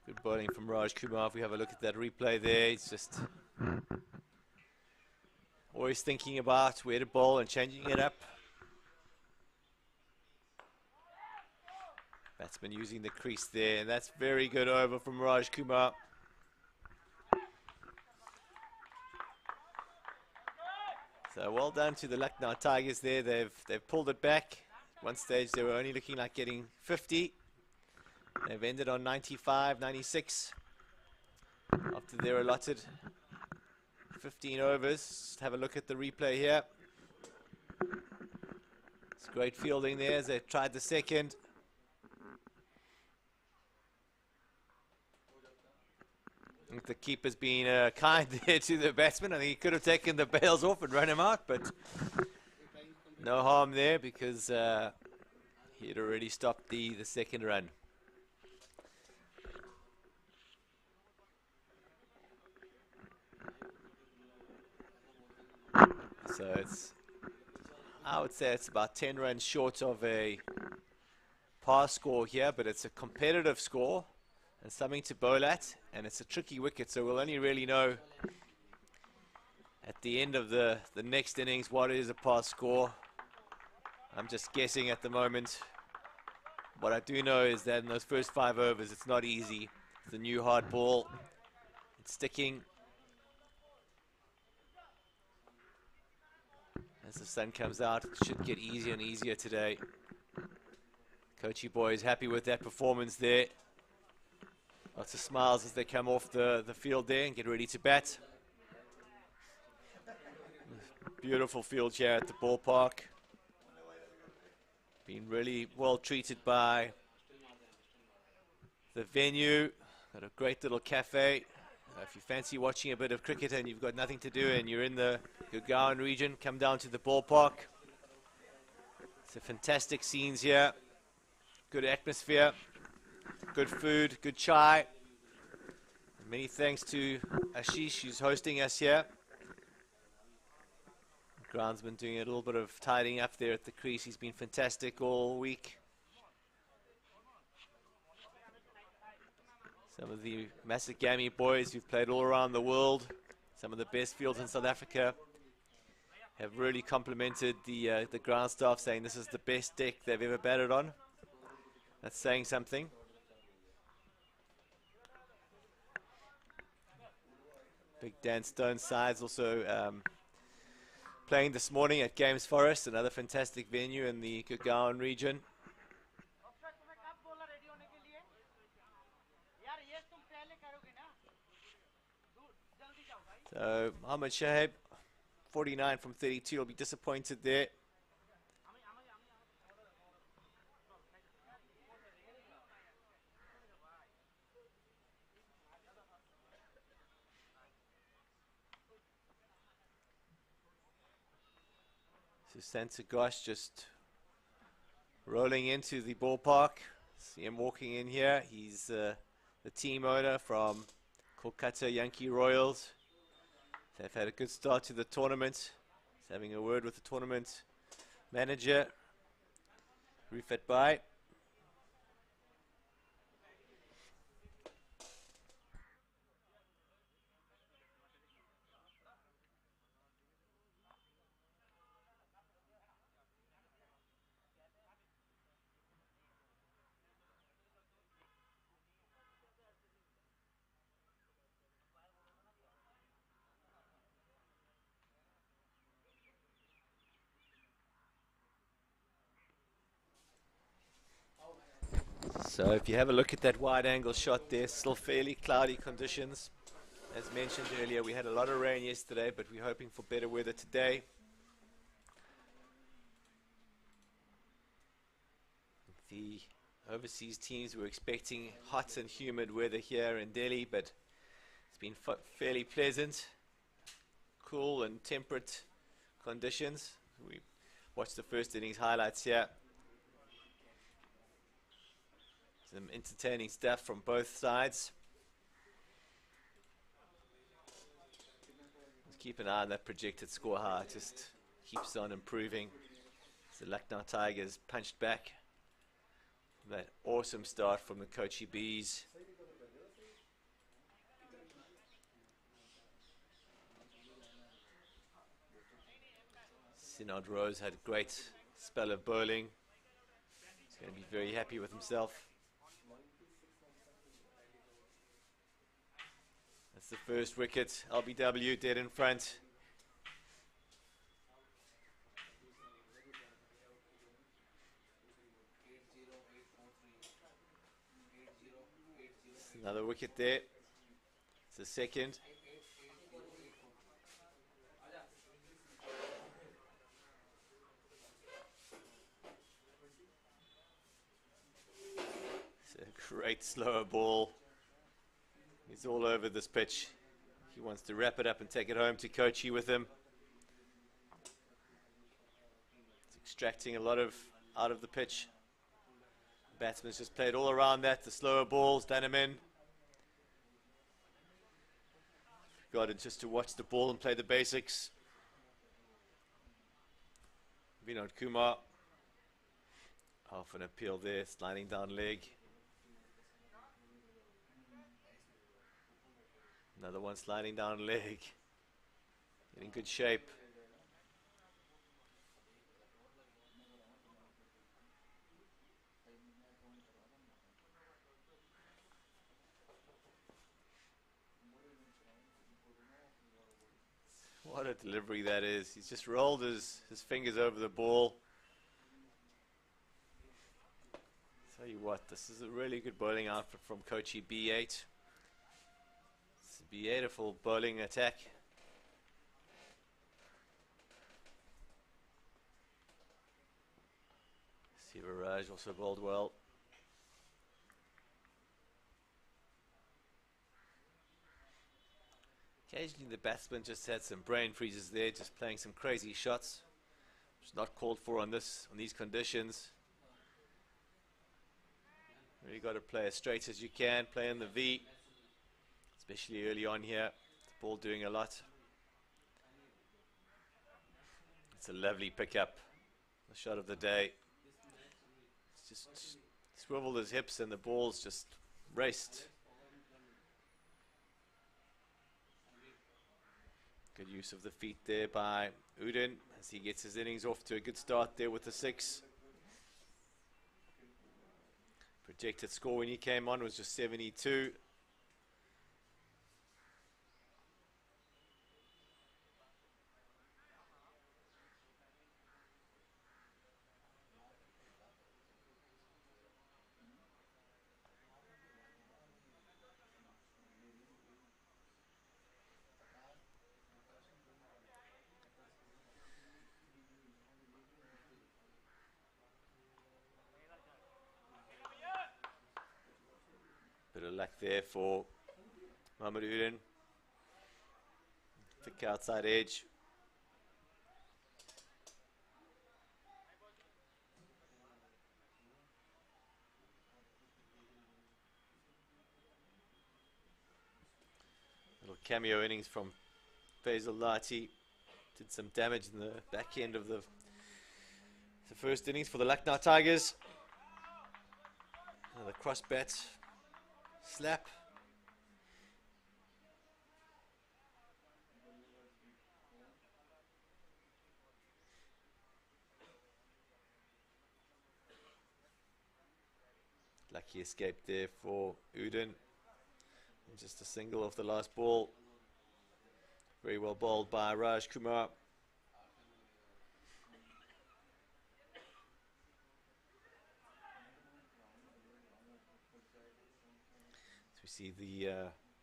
Good bowling from Raj Kumar. If we have a look at that replay there, he's just always thinking about where to bowl and changing it up. Batsman using the crease there, and that's very good over from Raj Kumar. So well done to the Lucknow Tigers there. They've pulled it back. One stage they were only looking like getting 50. They've ended on 95, 96 after their allotted 15 overs. Just have a look at the replay here. It's great fielding there as they tried the second. I think the keeper's been kind there to the batsman. I think he could have taken the bails off and run him out, but no harm there because he had already stopped the second run. So it's, I would say it's about 10 runs short of a par score here, but it's a competitive score and something to bowl at, and it's a tricky wicket, so we'll only really know at the end of the next innings what is a par score. I'm just guessing at the moment. What I do know is that in those first 5 overs, it's not easy. It's a new hard ball. It's sticking. As the sun comes out, it should get easier and easier today. Kochi boys happy with that performance there. Lots of smiles as they come off the field there and get ready to bat. Beautiful field here at the ballpark. Been really well treated by the venue. Got a great little cafe. If you fancy watching a bit of cricket and you've got nothing to do and you're in the Gurgaon region, come down to the ballpark. It's a fantastic scenes here. Good atmosphere, good food, good chai. Many thanks to Ashish, who's hosting us here. Groundsman doing a little bit of tidying up there at the crease. He's been fantastic all week. Some of the Masagami boys who've played all around the world, some of the best fields in South Africa, have really complimented the ground staff, saying this is the best deck they've ever batted on. That's saying something. Big Dan Stone sides also playing this morning at Games Forest, another fantastic venue in the Gurgaon region. So Mohammad Shahib, 49 from 32, will be disappointed there. So Santa Gosh just rolling into the ballpark. See him walking in here. He's the team owner from Kolkata Yankee Royals. They've had a good start to the tournament. He's having a word with the tournament manager, Rufat Bhai. So if you have a look at that wide angle shot there, still fairly cloudy conditions. As mentioned earlier, we had a lot of rain yesterday, but we're hoping for better weather today. The overseas teams were expecting hot and humid weather here in Delhi, but it's been fairly pleasant, cool and temperate conditions. We watched the first innings highlights here. Some entertaining stuff from both sides. Let's keep an eye on that projected score, how it just keeps on improving. The Lucknow Tigers punched back. That awesome start from the Kochi Bees. Sinod Rose had a great spell of bowling. He's going to be very happy with himself. That's the first wicket. LBW dead in front. Another wicket there. It's the second. It's a great slower ball. He's all over this pitch. He wants to wrap it up and take it home to Kochi with him. It's extracting a lot out of the pitch. Batsman's just played all around that. The slower balls, done him in. Got it just to watch the ball and play the basics. Vinod Kumar. Half an appeal there, sliding down leg. Another one sliding down leg. In good shape. What What a delivery that is. He's just rolled his fingers over the ball. Tell you what, this is a really good bowling outfit from Kochi B8. It's a beautiful bowling attack. Raj also bowled well. Occasionally the batsman just had some brain freezes there, just playing some crazy shots. It's not called for on these conditions. Really got to play as straight as you can, play in the V, especially early on here. The ball doing a lot. It's a lovely pickup. The shot of the day. It's just swiveled his hips and the ball's just raced. Good use of the feet there by Udin as he gets his innings off to a good start there with the 6. Projected score when he came on was just 72. Bit of luck there for Mohammad Udin. Thick outside edge. Little cameo innings from Faisal Lati. Did some damage in the back end of the first innings for the Lucknow Tigers. Another cross bat. Slap. Lucky escape there for Udin. And just a single off the last ball. Very well bowled by Raj Kumar. See the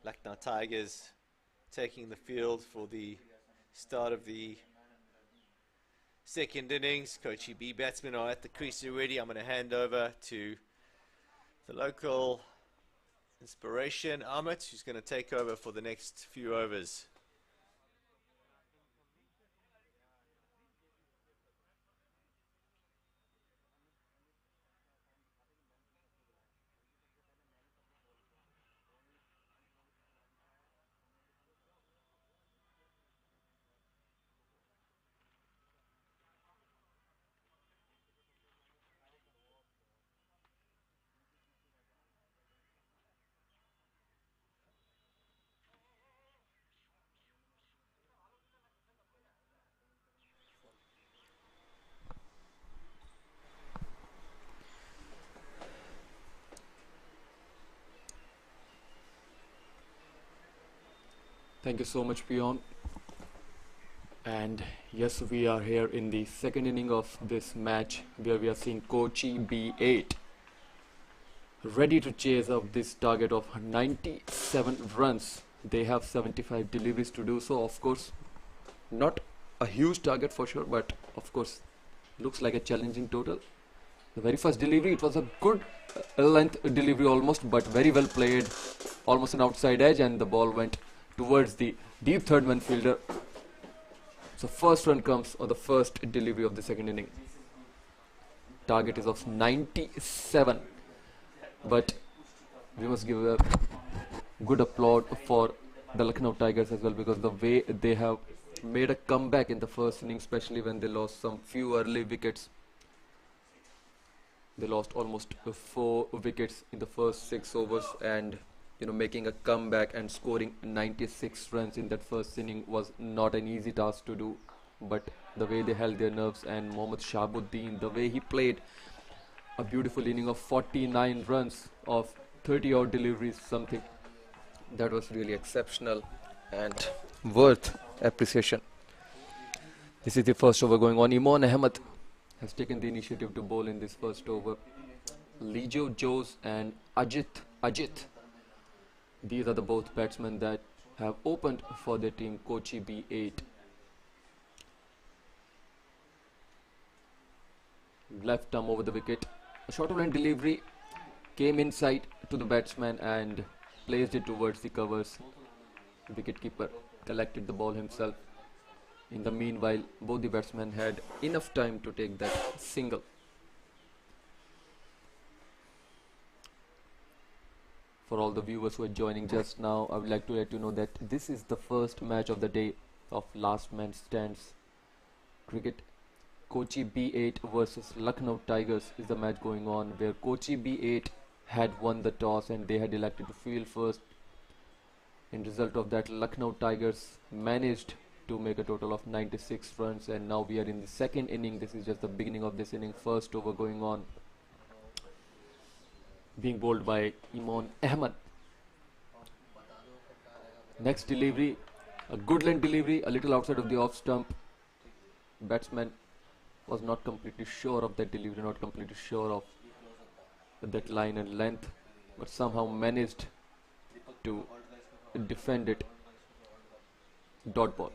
Lucknow Tigers taking the field for the start of the second innings. Kochi B batsmen are at the crease already. I'm going to hand over to the local inspiration, Amit, who's going to take over for the next few overs. Thank you so much, Pion. And yes, we are here in the second inning of this match where we are seeing Kochi B8 ready to chase up this target of 97 runs. They have 75 deliveries to do so. Of course, not a huge target for sure, but of course looks like a challenging total. The very first delivery, it was a good length delivery almost, but very well played, almost an outside edge, and the ball went towards the deep third man fielder. So first run comes on the first delivery of the second inning. Target is of 97, but we must give a good applaud for the Lucknow Tigers as well, because the way they have made a comeback in the first inning, especially when they lost some few early wickets. They lost almost 4 wickets in the first 6 overs, and making a comeback and scoring 96 runs in that first inning was not an easy task to do. But the way they held their nerves, and Mohammad Shahabuddin, the way he played a beautiful inning of 49 runs of 30 odd deliveries, something that was really exceptional and worth appreciation. This is the first over going on. Imran Ahmed has taken the initiative to bowl in this first over. Lijo Jose and Ajit. These are the both batsmen that have opened for their team Kochi B8. Left arm over the wicket. A short line delivery came inside to the batsman and placed it towards the covers. The wicketkeeper collected the ball himself. In the meanwhile, both the batsmen had enough time to take that single. For all the viewers who are joining just now, I would like to let you know that this is the first match of the day of last man stands cricket. Kochi B8 versus Lucknow Tigers is the match going on, where Kochi B8 had won the toss and they had elected to field first. In result of that, Lucknow Tigers managed to make a total of 96 runs, and now we are in the second inning. This is just the beginning of this inning. First over going on, being bowled by Imran Ahmed. Next delivery, a good length delivery, a little outside of the off stump. Batsman was not completely sure of that delivery, not completely sure of that line and length, but somehow managed to defend it. Dot ball.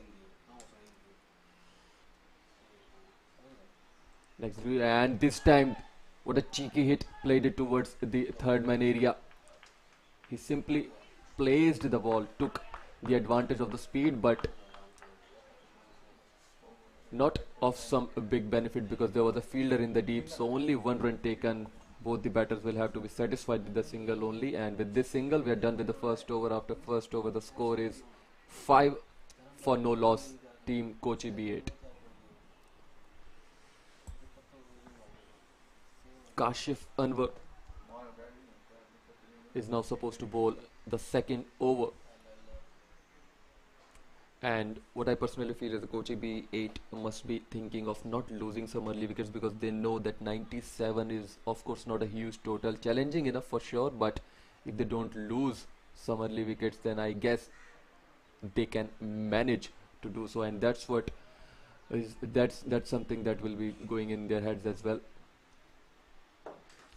Next, and this time, what a cheeky hit, played it towards the third man area. He simply placed the ball, took the advantage of the speed, but not of some big benefit because there was a fielder in the deep, so only one run taken. Both the batters will have to be satisfied with the single only, and with this single we are done with the first over. After first over, the score is 5 for no loss, team Kochi B8. Kashif Anwar is now supposed to bowl the second over. And what I personally feel is the Kochi B8 must be thinking of not losing some early wickets, because they know that 97 is of course not a huge total, challenging enough for sure, but if they don't lose some early wickets, then I guess they can manage to do so, and that's what is that's something that will be going in their heads as well,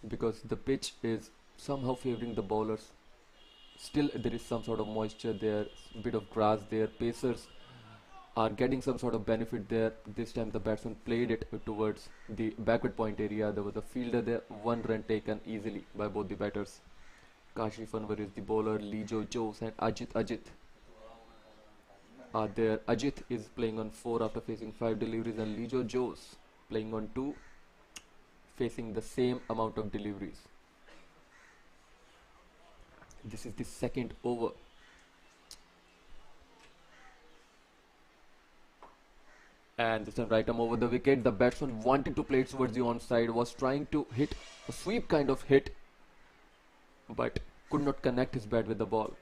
because the pitch is somehow favoring the bowlers. Still there is some sort of moisture there, bit of grass there, pacers are getting some sort of benefit there. This time the batsman played it towards the backward point area. There was a fielder there, one run taken easily by both the batters. Kashif Anwar is the bowler, Lijo Jose and Ajit are there. Ajit is playing on 4 after facing 5 deliveries, and Lijo Jose playing on 2, facing the same amount of deliveries. This is the second over. And this time right arm over the wicket. The batsman wanted to play it towards the onside, was trying to hit a sweep kind of hit, but could not connect his bat with the ball.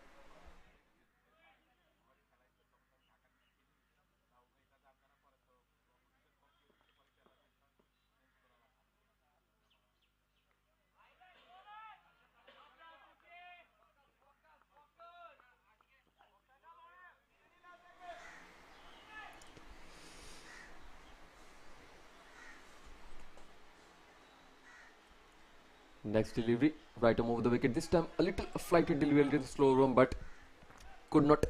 Next delivery, right arm over the wicket. This time a little flighted delivery, a little slow run, but could not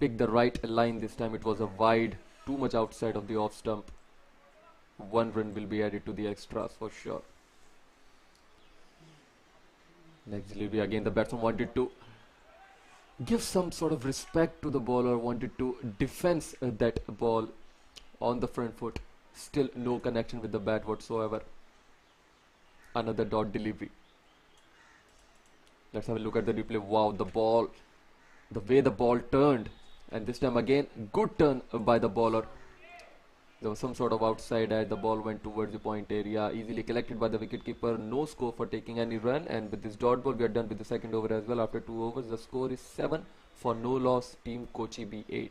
pick the right line. This time it was a wide, too much outside of the off stump. 1 run will be added to the extras for sure. Next delivery, again the batsman wanted to give some sort of respect to the bowler, wanted to defend that ball on the front foot. Still no connection with the bat whatsoever. Another dot delivery. Let's have a look at the replay. Wow, the ball, the way the ball turned, and this time again good turn by the bowler. There was some sort of outside edge. The ball went towards the point area, easily collected by the wicketkeeper. No score for taking any run, and with this dot ball we are done with the second over as well. After 2 overs, the score is 7 for no loss, team Kochi B8.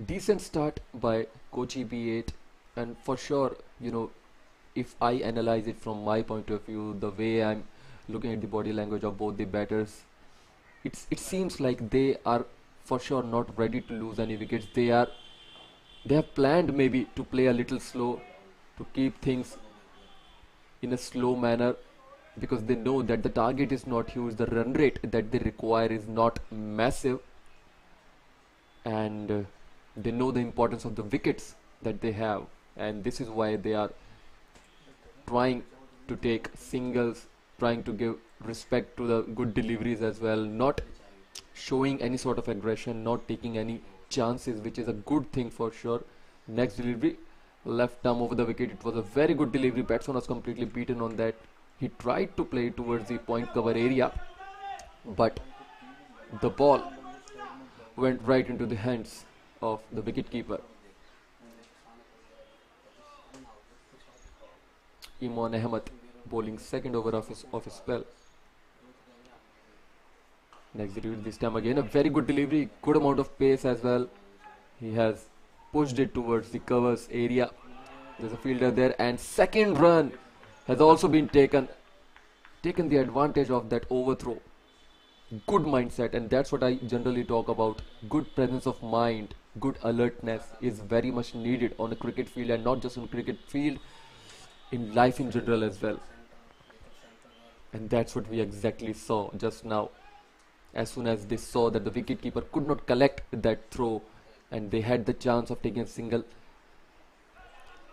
Decent start by Kochi B8, and for sure, if I analyze it from my point of view, the way I'm looking at the body language of both the batters, it seems like they are for sure not ready to lose any wickets. They have planned maybe to play a little slow, to keep things in a slow manner, because they know that the target is not huge, the run rate that they require is not massive, and they know the importance of the wickets that they have, and this is why they are trying to take singles, trying to give respect to the good deliveries as well, not showing any sort of aggression, not taking any chances, which is a good thing for sure. Next delivery, left arm over the wicket. It was a very good delivery. Batsman was completely beaten on that. He tried to play towards the point cover area, but the ball went right into the hands of the wicket keeper. Imran Ahmed bowling second over of his spell. Next delivery, this time again a very good delivery, good amount of pace as well. He has pushed it towards the covers area. There's a fielder there, and second run has also been taken the advantage of that overthrow. Good mindset, and that's what I generally talk about. Good presence of mind, good alertness is very much needed on a cricket field, and not just on cricket field, in life in general as well. And that's what we exactly saw just now. As soon as they saw that the wicketkeeper could not collect that throw and they had the chance of taking a single,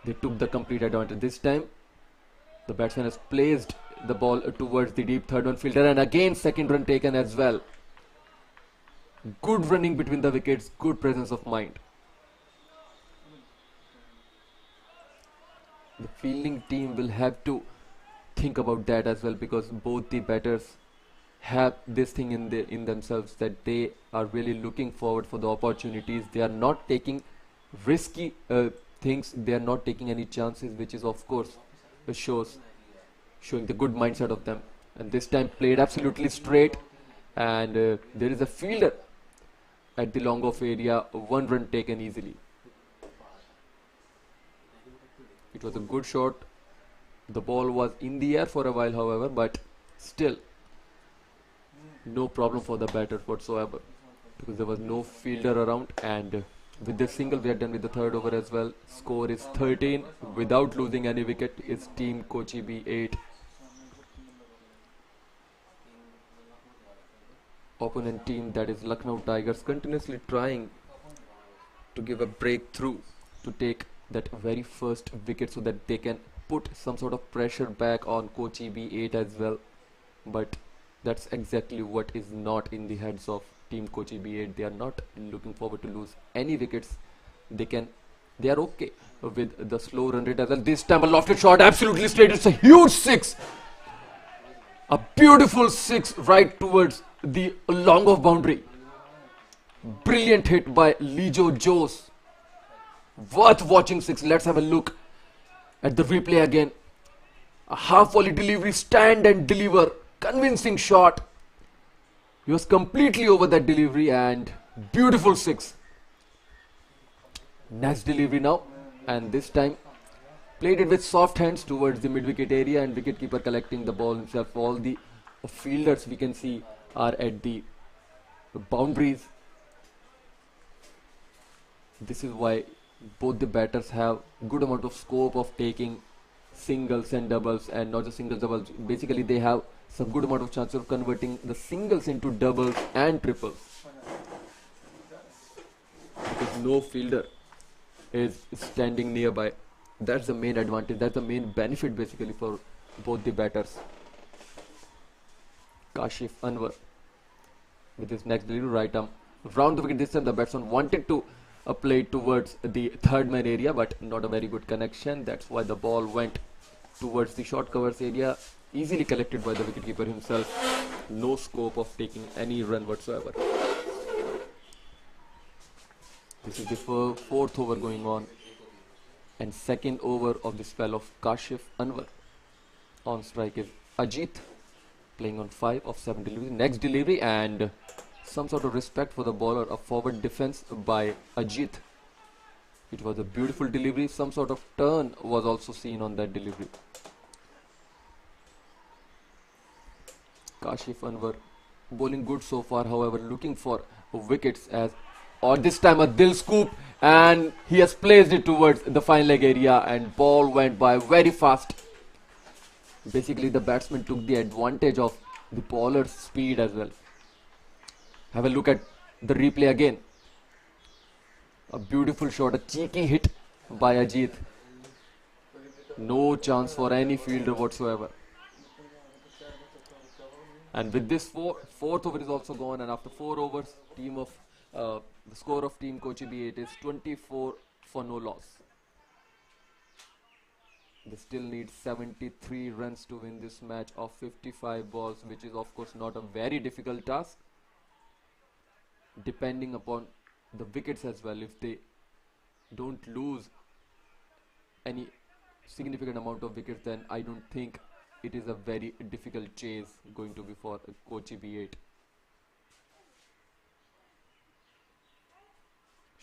they took the complete advantage. This time the batsman has placed the ball towards the deep third one fielder, and again second run taken as well. Good running between the wickets, good presence of mind. The fielding team will have to think about that as well, because both the batters have this thing in themselves that they are really looking forward for the opportunities. They are not taking risky things. They are not taking any chances, which is of course showing the good mindset of them. And this time played absolutely straight, and there is a fielder at the long off area. One run taken easily. It was a good shot. The ball was in the air for a while, however, but still no problem for the batter whatsoever, because there was no fielder around. And with this single we are done with the third over as well. Score is 13 without losing any wicket. It's team Kochi B8. Opponent team, that is Lucknow Tigers, continuously trying to give a breakthrough to take that very first wicket so that they can put some sort of pressure back on Kochi B8 as well. But that's exactly what is not in the heads of team Kochi B8. They are not looking forward to lose any wickets. They are okay with the slow run rate as well. This time a lofted shot, absolutely straight. It's a huge six. A beautiful six right towards the long off boundary. Brilliant hit by Lijo Jose. Worth watching six. Let's have a look at the replay again. A half volley delivery, stand and deliver. Convincing shot. He was completely over that delivery, and beautiful six. Next delivery now, and this time played it with soft hands towards the mid-wicket area, and wicketkeeper collecting the ball himself. All the fielders we can see are at the boundaries. This is why both the batters have good amount of scope of taking singles and doubles, and not just singles, doubles. Basically they have some good amount of chance of converting the singles into doubles and triples, because no fielder is standing nearby. That's the main advantage, that's the main benefit basically for both the batters. Kashif Anwar with his next delivery, right arm round the wicket. This time the batsman wanted to play towards the third man area, but not a very good connection. That's why the ball went towards the short covers area, easily collected by the wicketkeeper himself. No scope of taking any run whatsoever. This is the fourth over going on, and second over of the spell of Kashif Anwar. On strike is Ajit, playing on 5 of 7 deliveries. Next delivery, and some sort of respect for the bowler. A forward defense by Ajit. It was a beautiful delivery. Some sort of turn was also seen on that delivery. Kashif Anwar bowling good so far, however looking for wickets as this time a Dil scoop, and he has placed it towards the fine leg area and ball went by very fast. Basically the batsman took the advantage of the bowler's speed as well. Have a look at the replay again. A beautiful shot, a cheeky hit by Ajit. No chance for any fielder whatsoever. And with this fourth over is also gone, and after 4 overs, the score of team Kochi B8 is 24 for no loss. They still need 73 runs to win this match of 55 balls, which is of course not a very difficult task. Depending upon the wickets as well, if they don't lose any significant amount of wickets, then I don't think it is a very difficult chase going to be for Kochi B8.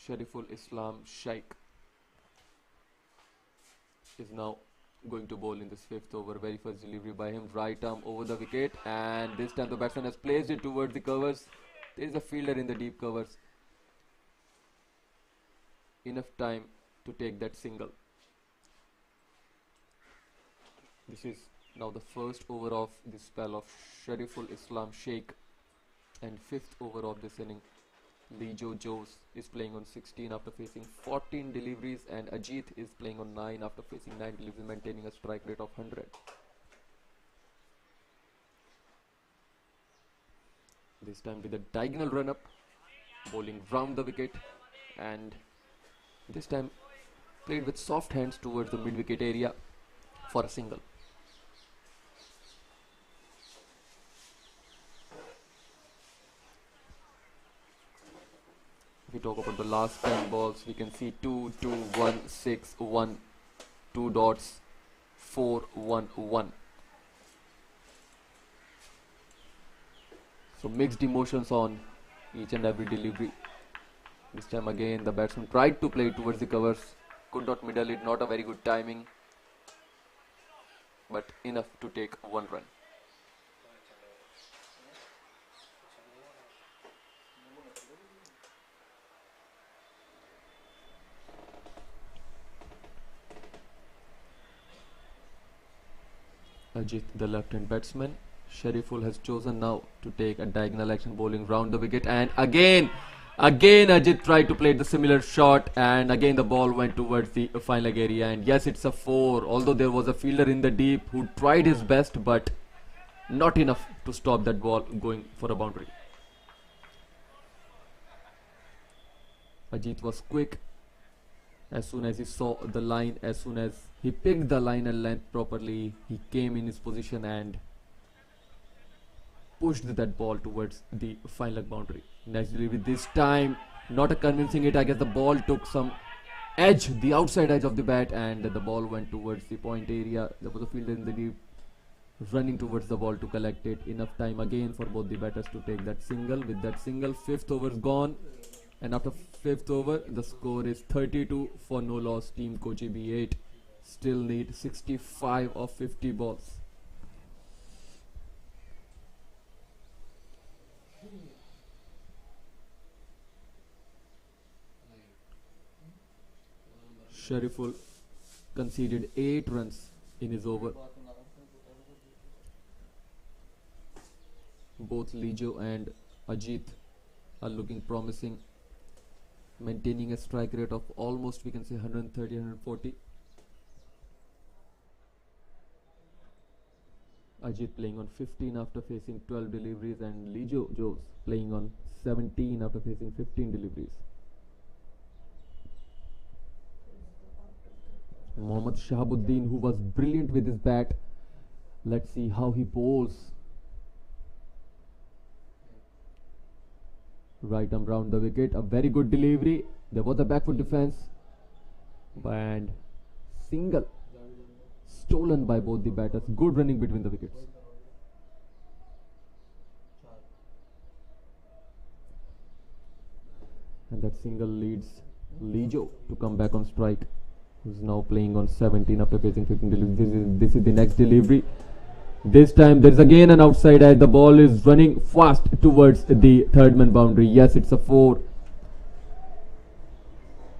Shariful Islam Sheikh is now going to bowl in this 5th over. Very first delivery by him, right arm over the wicket, and this time the batsman has placed it towards the covers. There is a fielder in the deep covers. Enough time to take that single. This is now the first over of this spell of Shariful Islam Sheikh, and 5th over of this inning. Lijo Jose is playing on 16 after facing 14 deliveries, and Ajit is playing on 9 after facing 9 deliveries, maintaining a strike rate of 100. This time with a diagonal run up, bowling round the wicket, and this time played with soft hands towards the mid wicket area for a single. If we talk about the last 10 balls, we can see 2, 2, 1, 6, 1, 2 dots, 4, 1, 1. So mixed emotions on each and every delivery. This time again the batsman tried to play it towards the covers, could not middle it, not a very good timing, but enough to take 1 run. Ajit, the left-hand batsman. Shariful has chosen now to take a diagonal action, bowling round the wicket, and again Ajit tried to play the similar shot, and again the ball went towards the fine leg area, and yes, it's a 4, although there was a fielder in the deep who tried his best, but not enough to stop that ball going for a boundary. Ajit was quick. As soon as he saw the line, as soon as he picked the line and length properly, he came in his position and pushed that ball towards the fine leg boundary. Next delivery, this time not a convincing hit. I guess the ball took some edge, the outside edge of the bat, and the ball went towards the point area. There was a fielder in the deep running towards the ball to collect it. Enough time again for both the batters to take that single. With that single, 5th over is gone, and after 5th over the score is 32 for no loss. Team Kochi B8 still need 65 of 50 balls. Shariful conceded 8 runs in his over. Both Lijo and Ajit are looking promising, maintaining a strike rate of almost, we can say, 130, 140. Ajit playing on 15 after facing 12 deliveries, and Lijo Jose playing on 17 after facing 15 deliveries. Mohammad Shahabuddin, who was brilliant with his bat. Let's see how he bowls. Right arm round the wicket, a very good delivery. There was a back foot defense, and single stolen by both the batters. Good running between the wickets. And that single leads Lijo to come back on strike, who's now playing on 17 after facing 15 deliveries. This is the next delivery. This time there's again an outside edge. The ball is running fast towards the third man boundary. Yes, it's a 4.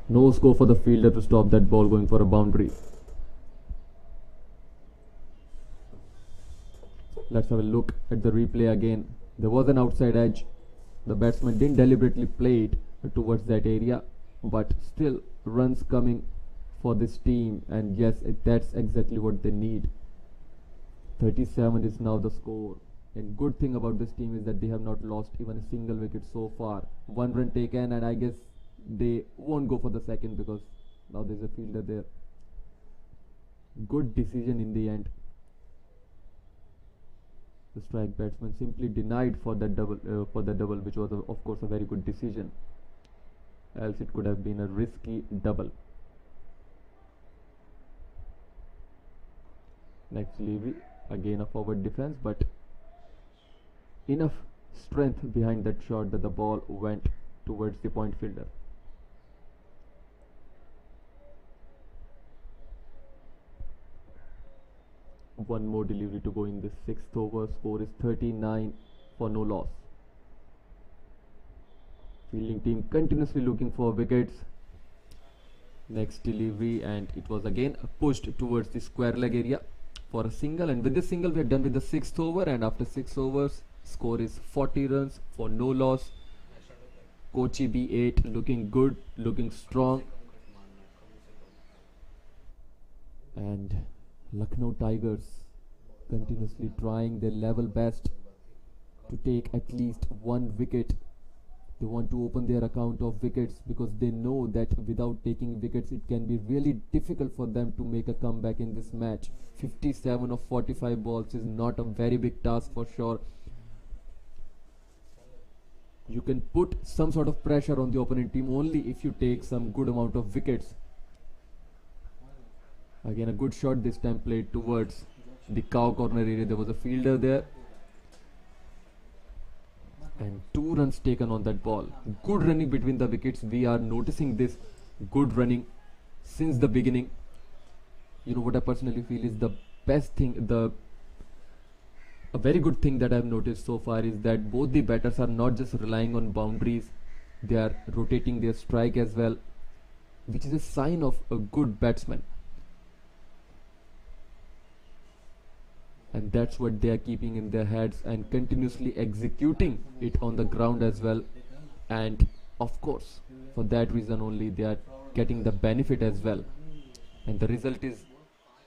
No score for the fielder to stop that ball going for a boundary. Let's have a look at the replay again. There was an outside edge. The batsman didn't deliberately play it towards that area, but still runs coming for this team, and yes, that's exactly what they need. 37 is now the score, and good thing about this team is that they have not lost even a single wicket so far. 1 run taken, and I guess they won't go for the second because now there's a fielder there. Good decision in the end. The strike batsman simply denied for that double, which was of course a very good decision. Else it could have been a risky double. Next delivery, again a forward defense, but enough strength behind that shot that the ball went towards the point fielder. One more delivery to go in this 6th over. Score is 39 for no loss. Fielding team continuously looking for wickets. Next delivery, and it was again pushed towards the square leg area for a single, and with this single we are done with the 6th over, and after 6 overs score is 40 runs for no loss. Kochi B8 looking good, looking strong, and Lucknow Tigers continuously trying their level best to take at least 1 wicket. They want to open their account of wickets because they know that without taking wickets it can be really difficult for them to make a comeback in this match. 57 of 45 balls is not a very big task for sure. You can put some sort of pressure on the opponent team only if you take some good amount of wickets. Again a good shot, this time played towards the cow corner area. There was a fielder there, and 2 runs taken on that ball. Good running between the wickets. We are noticing this good running since the beginning. You know what I personally feel is the best thing, a very good thing that I have noticed so far is that both the batters are not just relying on boundaries, they are rotating their strike as well, which is a sign of a good batsman. And that's what they are keeping in their heads and continuously executing it on the ground as well. And of course, for that reason only they are getting the benefit as well. And the result is,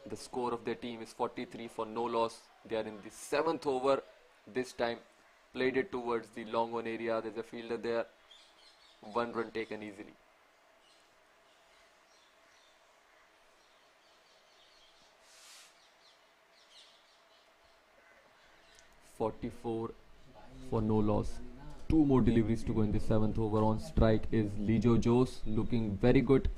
the score of their team is 43 for no loss. They are in the 7th over. This time played it towards the long on area. There's a fielder there. 1 run taken easily. .44 for no loss. 2 more deliveries to go in the 7th over. On strike is Lijo Jose, looking very good.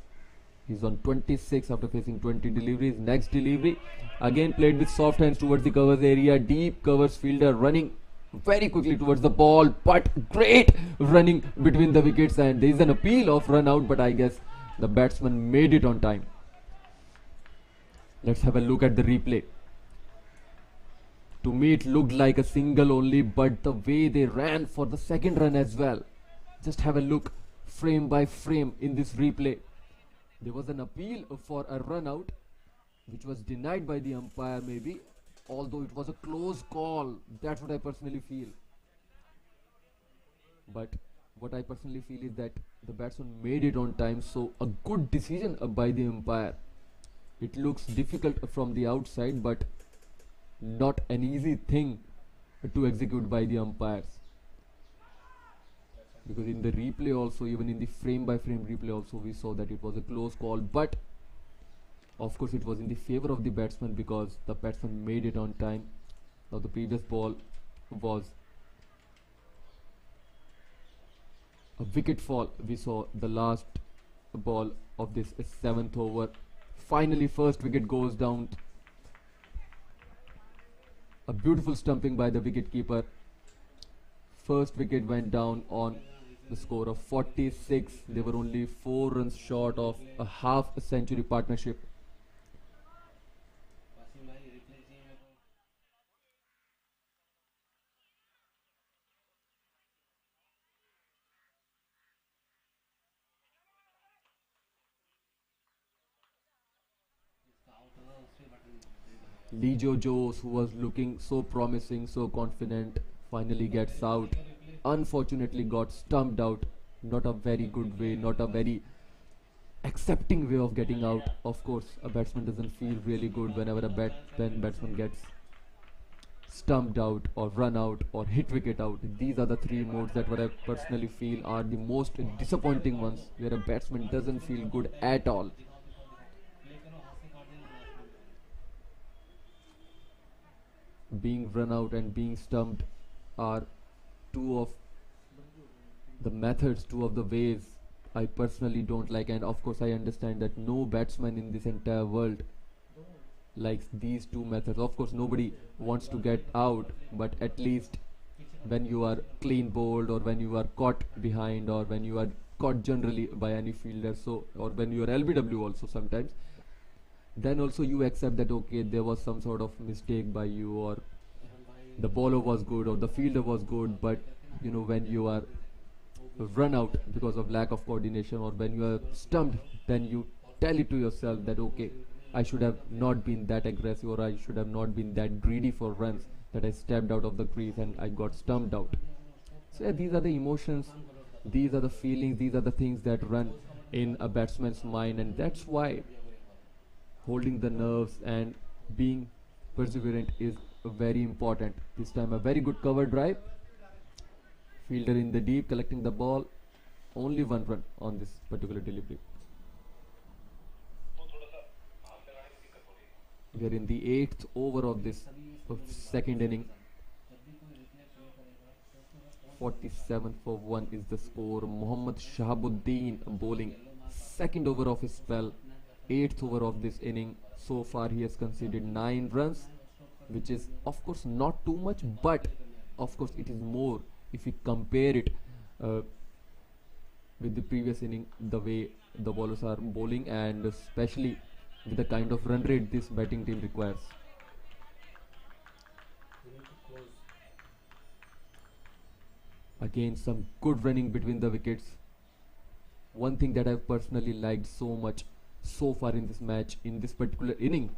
He's on 26 after facing 20 deliveries. Next delivery, again played with soft hands towards the covers area. Deep covers, fielder running very quickly towards the ball, but great running between the wickets, and there is an appeal of run out, but I guess the batsman made it on time. Let's have a look at the replay. To me it looked like a single only, but the way they ran for the second run as well. Just have a look frame by frame in this replay. There was an appeal for a run out which was denied by the umpire maybe, although it was a close call. That's what I personally feel. But what I personally feel is that the batsman made it on time, so a good decision by the umpire. It looks difficult from the outside, but not an easy thing to execute by the umpires, because in the replay also, even in the frame by frame replay also, we saw that it was a close call, but of course it was in the favor of the batsman because the batsman made it on time. Now the previous ball was a wicket fall. We saw the last ball of this 7th over. Finally first wicket goes down. A beautiful stumping by the wicket keeper. First wicket went down on The score of 46. They were only 4 runs short of a half a century partnership. Lijo Jose, who was looking so promising, so confident, finally gets out. Unfortunately, got stumped out. Not a very good way, not a very accepting way of getting out. Of course, a batsman doesn't feel really good whenever when batsman gets stumped out or run out or hit wicket out. These are the three modes that what I personally feel are the most disappointing ones, where a batsman doesn't feel good at all. Being run out and being stumped are two of the methods, two of the ways I personally don't like, and of course I understand that no batsman in this entire world likes these two methods. Of course, nobody wants to get out, but at least when you are clean bowled, or when you are caught behind, or when you are caught generally by any fielder, so or when you are LBW also sometimes, then also you accept that okay, there was some sort of mistake by you, or the bowler was good or the fielder was good, but when you are run out because of lack of coordination, or when you are stumped, then you tell it to yourself that okay, I should have not been that aggressive, or I should have not been that greedy for runs, that I stepped out of the crease and I got stumped out. So yeah, these are the emotions, these are the feelings, these are the things that run in a batsman's mind, and that's why holding the nerves and being perseverant is very important. This time a very good cover drive, fielder in the deep collecting the ball, only one run on this particular delivery. We are in the 8th over of this second inning. 47 for 1 is the score. Mohammad Shahabuddin bowling second over of his spell, 8th over of this inning. So far he has conceded 9 runs, which is of course not too much, but of course it is more if we compare it with the previous inning, the way the bowlers are bowling, and especially with the kind of run rate this batting team requires. Again, some good running between the wickets. One thing that I've personally liked so much so far in this match, in this particular inning,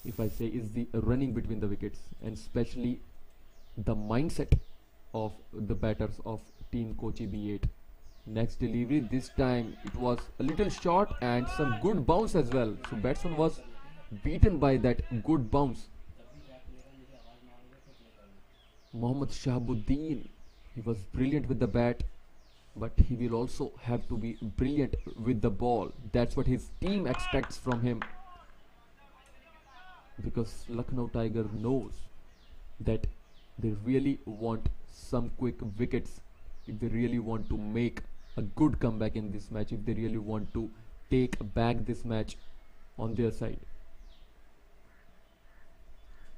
if I say, is the running between the wickets, and especially the mindset of the batters of team Kochi B8. Next delivery, this time it was a little short and some good bounce as well. So batsman was beaten by that good bounce. Mohammad Shahabuddin, he was brilliant with the bat, but he will also have to be brilliant with the ball. That's what his team expects from him, because Lucknow Tiger knows that they really want some quick wickets if they really want to make a good comeback in this match, if they really want to take back this match on their side.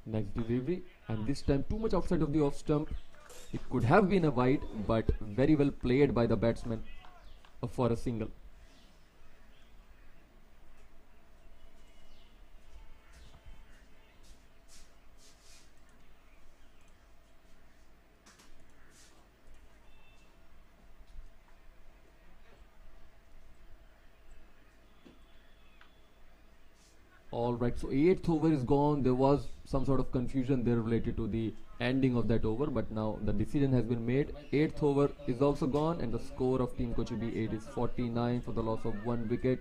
Next delivery, and this time too much outside of the off stump. It could have been a wide, but very well played by the batsman for a single. Alright, so 8th over is gone. There was some sort of confusion there related to the ending of that over, but now the decision has been made. 8th over is also gone, and the score of Team Kochi B8 is 49 for the loss of 1 wicket.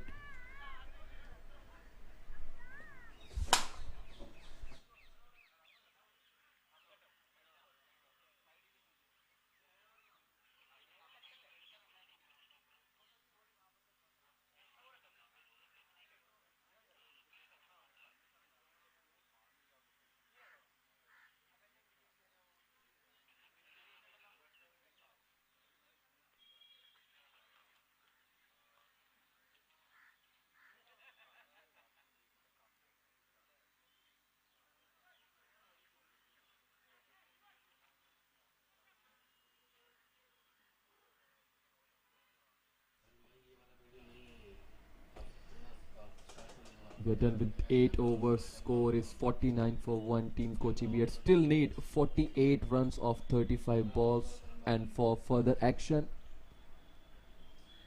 We are done with 8 overs. Score is 49 for one. Team Kochi B8 still need 48 runs of 35 balls. And for further action,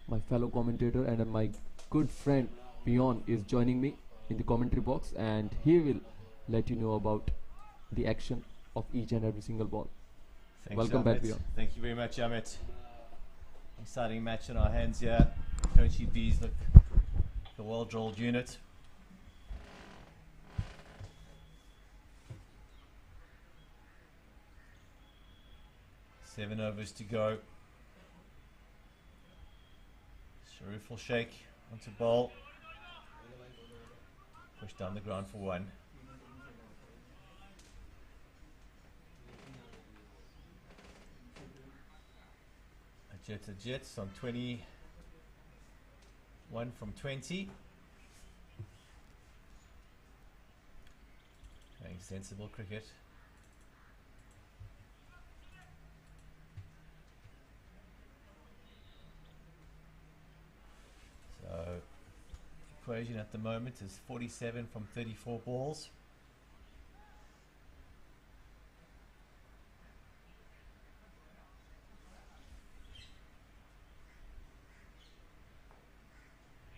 my fellow commentator and my good friend Bjorn is joining me in the commentary box, and he will let you know about the action of each and every single ball. Thanks, Welcome back, Amit. Bjorn. Thank you very much, Amit. Exciting match in our hands here. Kochi B's look a well-drilled unit. Seven overs to go. Sharif will shake onto bowl. Push down the ground for one. A jet on 21 from 20. Playing sensible cricket. So, equation at the moment is 47 from 34 balls.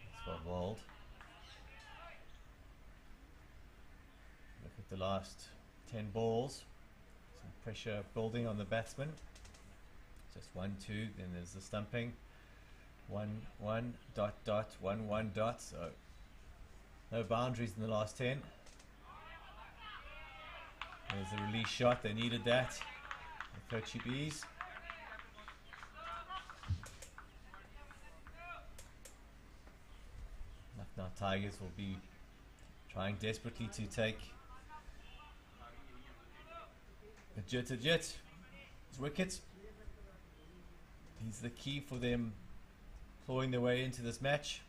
That's well bowled. Look at the last 10 balls. Some pressure building on the batsman. Just 1, 2, then there's the stumping. 1, 1, dot, dot, 1, 1, dot. So no boundaries in the last 10. There's the release shot. They needed that. The Kochi B's. Lucknow Tigers will be trying desperately to take a jet, his wickets. He's the key for them clawing their way into this match.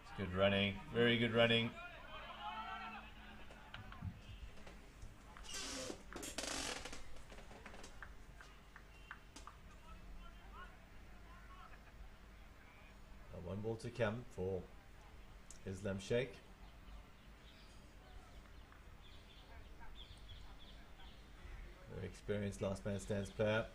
It's good running, very good running. One ball to come for Islam Sheikh. Very experienced last man stands player.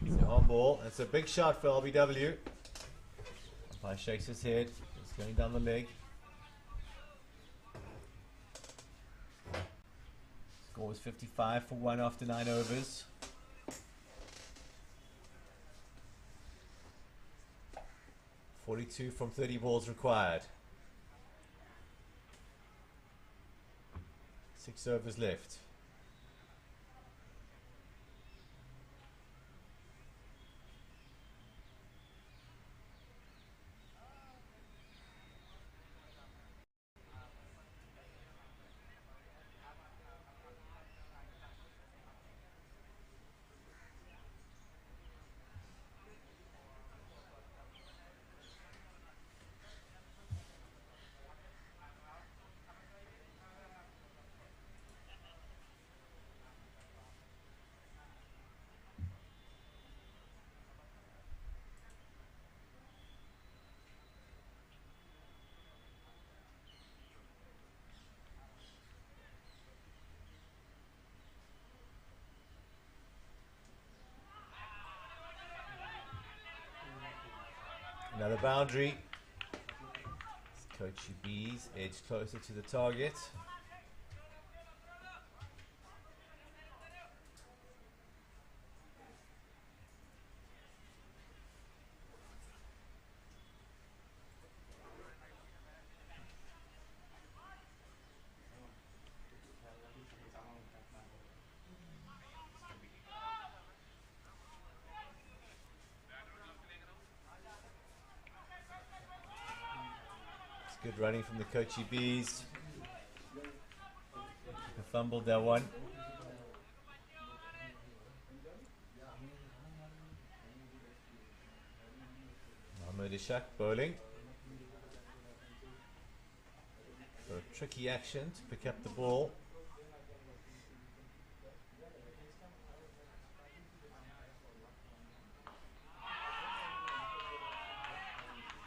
It's a on ball. It's a big shot for LBW. Umpire shakes his head. It's going down the leg. Score was 55 for one after 9 overs. .42 from 30 balls required. 6 overs left. Another boundary. Kochi B's edge closer to the target. Good running from the Kochi B's. They fumbled that one. Dishak bowling. So a tricky action to pick up the ball.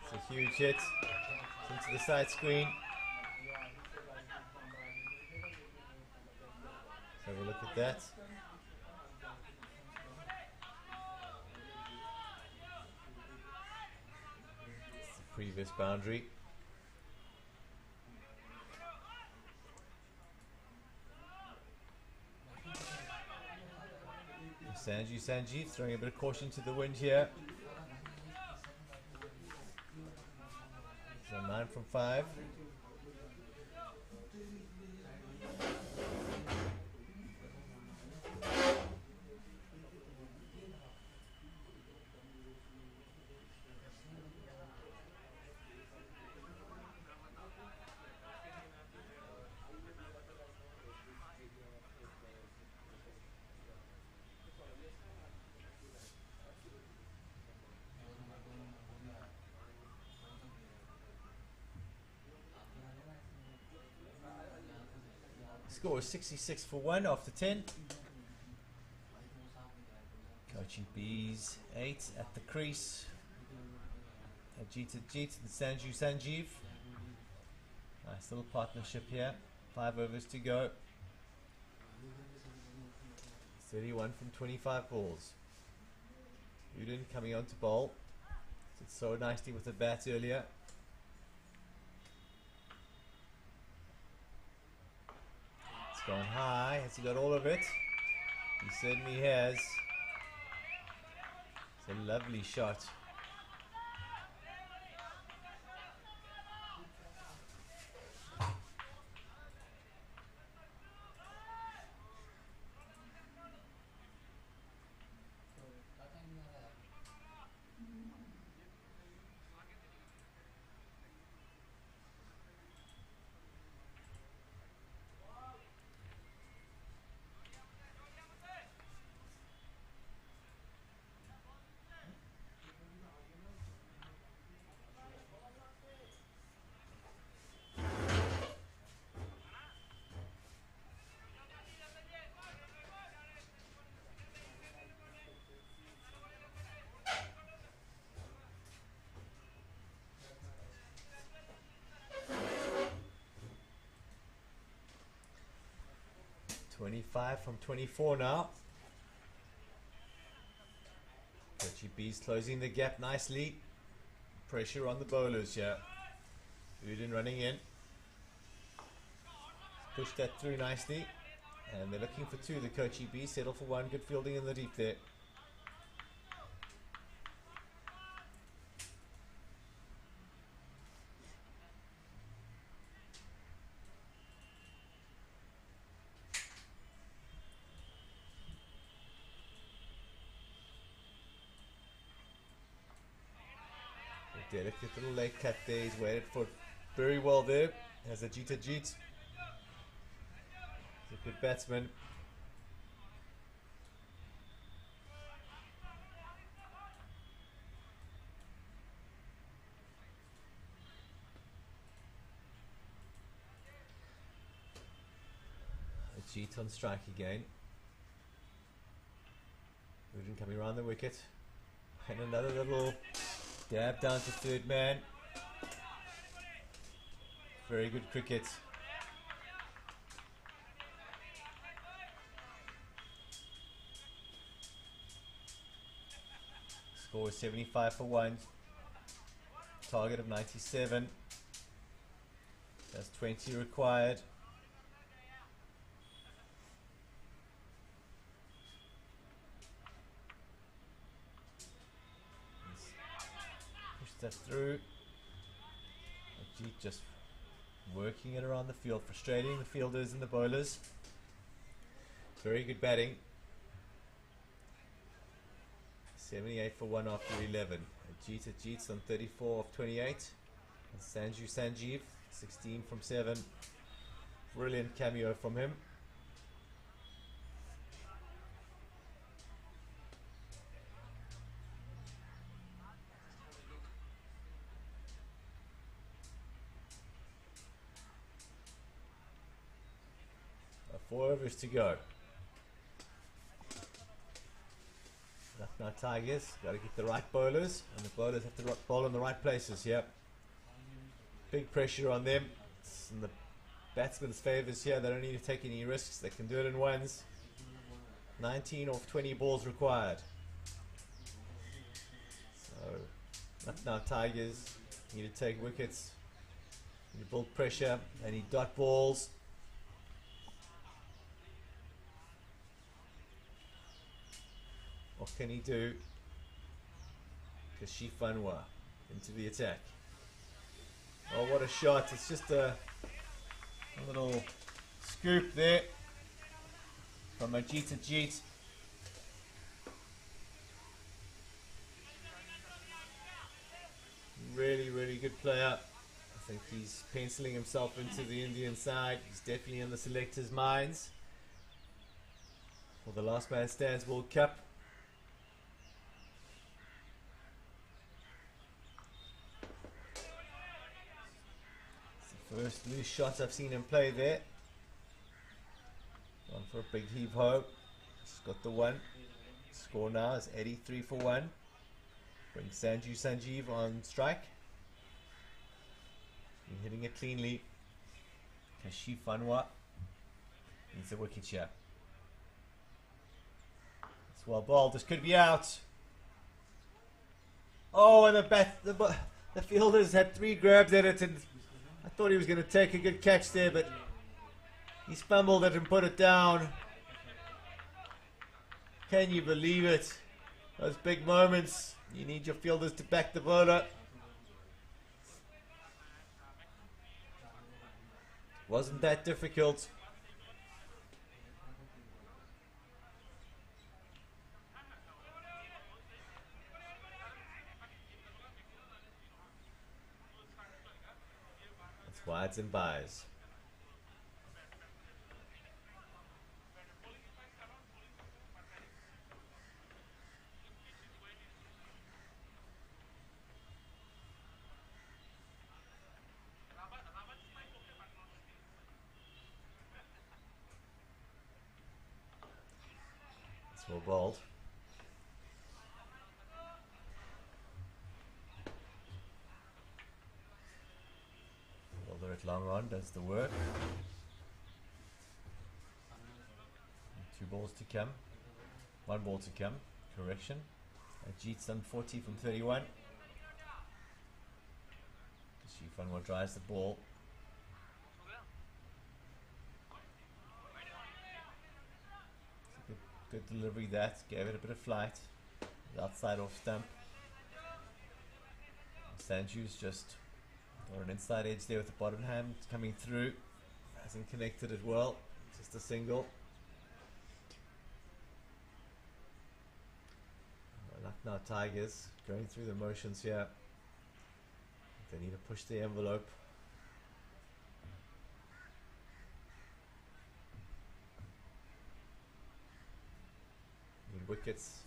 It's a huge hit. It's into the side screen. Let's have a look at that. It's the previous boundary. Sanjeev throwing a bit of caution to the wind here. So 9 from 5. Score is 66 for 1 after 10. Kochi B8 at the crease. Ajit and Sanjeev. Nice little partnership here. 5 overs to go. 31 from 25 balls. Udin coming on to bowl. Did so nicely with the bat earlier. Gone high. Has he got all of it? He certainly has. It's a lovely shot. .25 from 24 now. Kochi B's closing the gap nicely. Pressure on the bowlers here. Udin running in. Push that through nicely. And they're looking for 2. The Kochi B settle for 1. Good fielding in the deep there. Delicate little leg cut there. He's waited for it very well there. Has Ajit. He's a good batsman. Ajit on strike again. Udin coming around the wicket. And another little dab down to third man. Very good cricket. Score is 75 for 1. Target of 97. That's 20 required. That through. Ajit just working it around the field, frustrating the fielders and the bowlers. Very good batting. 78 for 1 after 11. Ajit's on 34 of 28. And Sanjeev 16 from 7. Brilliant cameo from him. 4 overs to go. Lucknow Tigers got to get the right bowlers, and the bowlers have to bowl in the right places here. Big pressure on them. It's in the batsmen's favours here. They don't need to take any risks. They can do it in ones. 19 off 20 balls required. So Lucknow Tigers need to take wickets. Need to build pressure. They need dot balls. What can he do? Kashif Anwar into the attack. Oh, what a shot. It's just a little scoop there from Ajit Ajit. Really, really good player. I think he's penciling himself into the Indian side. He's definitely in the selectors' minds for the Last Man Stands World Cup. First loose shot I've seen him play there. One for a big heave ho. He's got the one. Score now is 83 for 1. Brings Sanjeev on strike. He's hitting it cleanly. Kashif Anwar needs a wicket here. It's well bowled. This could be out. Oh, and the fielders had 3 grabs at it, and I thought he was going to take a good catch there, but he's fumbled it and put it down. Can you believe it? Those big moments. You need your fielders to back the bowler. Wasn't that difficult. It's wides and buys. It's well bowled. Fielder at long on does the work. 2 balls to come. 1 ball to come. Correction. Ajit's done 40 from 31. Kashif Anwar drives the ball. Good delivery that. Gave it a bit of flight. Outside off stump. Sanju's just got an inside edge there with the bottom hand coming through. Hasn't connected it well. Just a single. Lucknow Tigers going through the motions here. They need to push the envelope. Need wickets.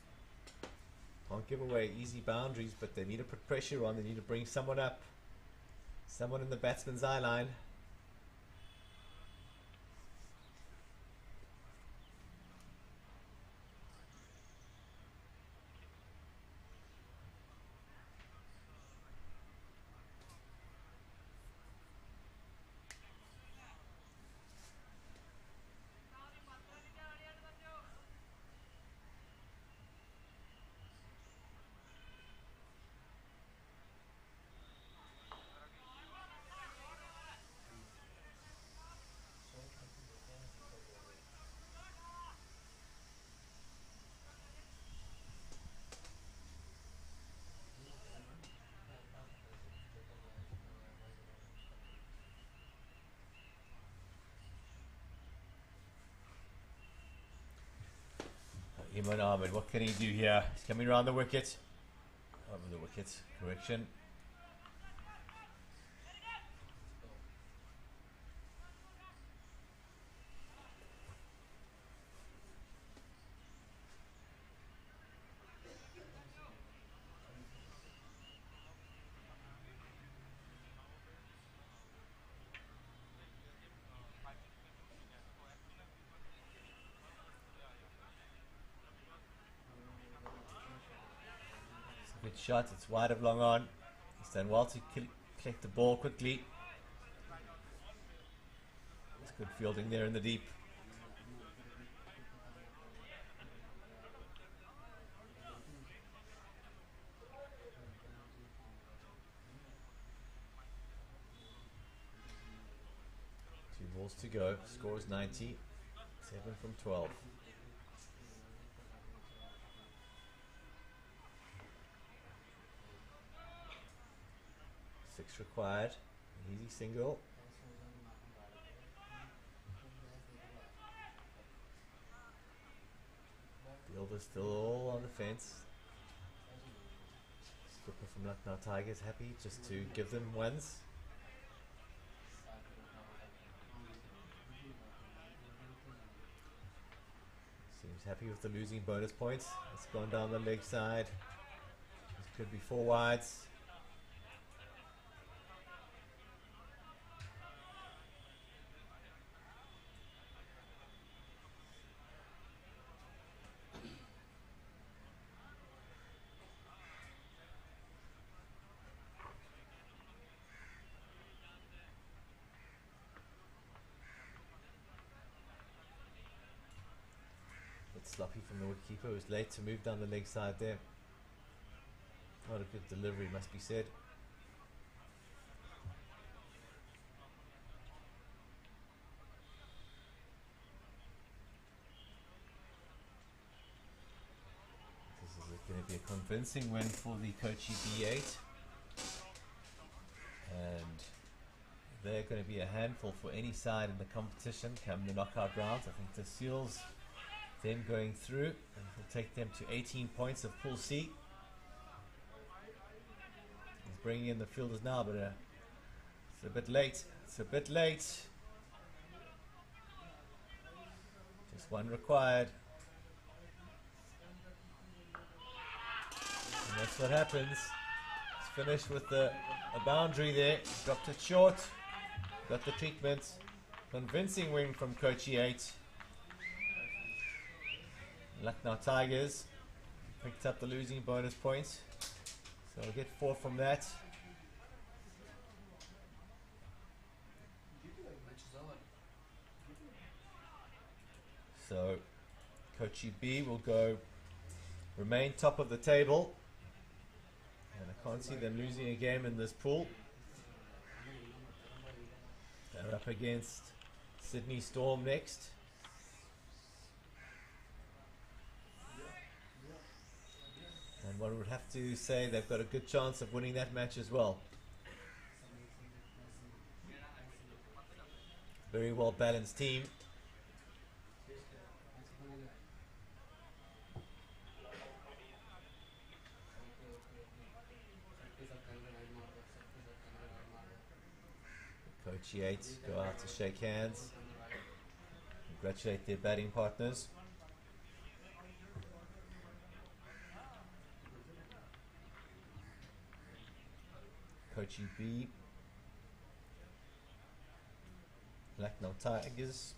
Can't give away easy boundaries, but they need to put pressure on. They need to bring someone up. Someone in the batsman's eye line. Imran Ahmed, what can he do here? He's coming around the wicket. Over the wicket, correction. shot. It's wide of long on. He's done well to collect the ball quickly. It's good fielding there in the deep. Two balls to go. Score is 90. 7 from 12. Six required. An easy single. Fielder still all on the fence. Skipper from Lucknow Tigers happy just to give them ones. Seems happy with the losing bonus points. It's gone down the leg side. This could be 4 wides. Sloppy from the wicketkeeper, who's late to move down the leg side there. Not a good delivery, must be said. This is going to be a convincing win for the Kochi B8. And they're going to be a handful for any side in the competition come the knockout rounds. I think the Seals them going through, and will take them to 18 points of Pool C. He's bringing in the fielders now, but it's a bit late. It's a bit late. Just one required. And that's what happens. It's finished with a boundary there. Dropped it short. Got the treatment. Convincing win from Kochi 8. Lucknow Tigers picked up the losing bonus points, so we'll get 4 from that. So Kochi B will remain top of the table, and I can't see them losing a game in this pool. They're up against Sydney Storm next. And one would have to say they've got a good chance of winning that match as well. Very well balanced team. Kochi 8 go out to shake hands. Congratulate their batting partners. Kochi B, Lucknow Tigers,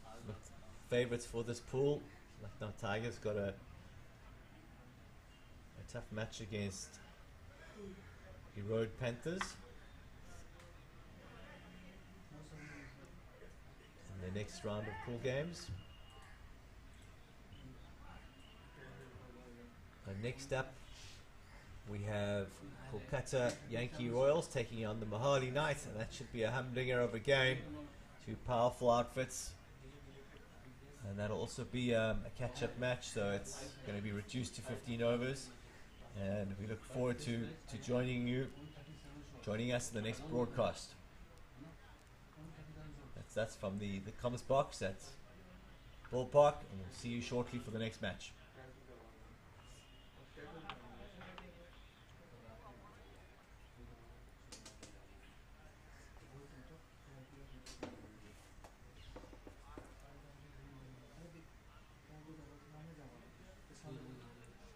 favourites for this pool. Lucknow Tigers got a tough match against the Road Panthers in the next round of pool games. And next up we have Kolkata Yankee Royals taking on the Mohali Knights, and that should be a humdinger of a game. Two powerful outfits, and that'll also be a catch-up match, so it's going to be reduced to 15 overs, and we look forward to joining us in the next broadcast. That's from the comms box at Ballpark, and we'll see you shortly for the next match.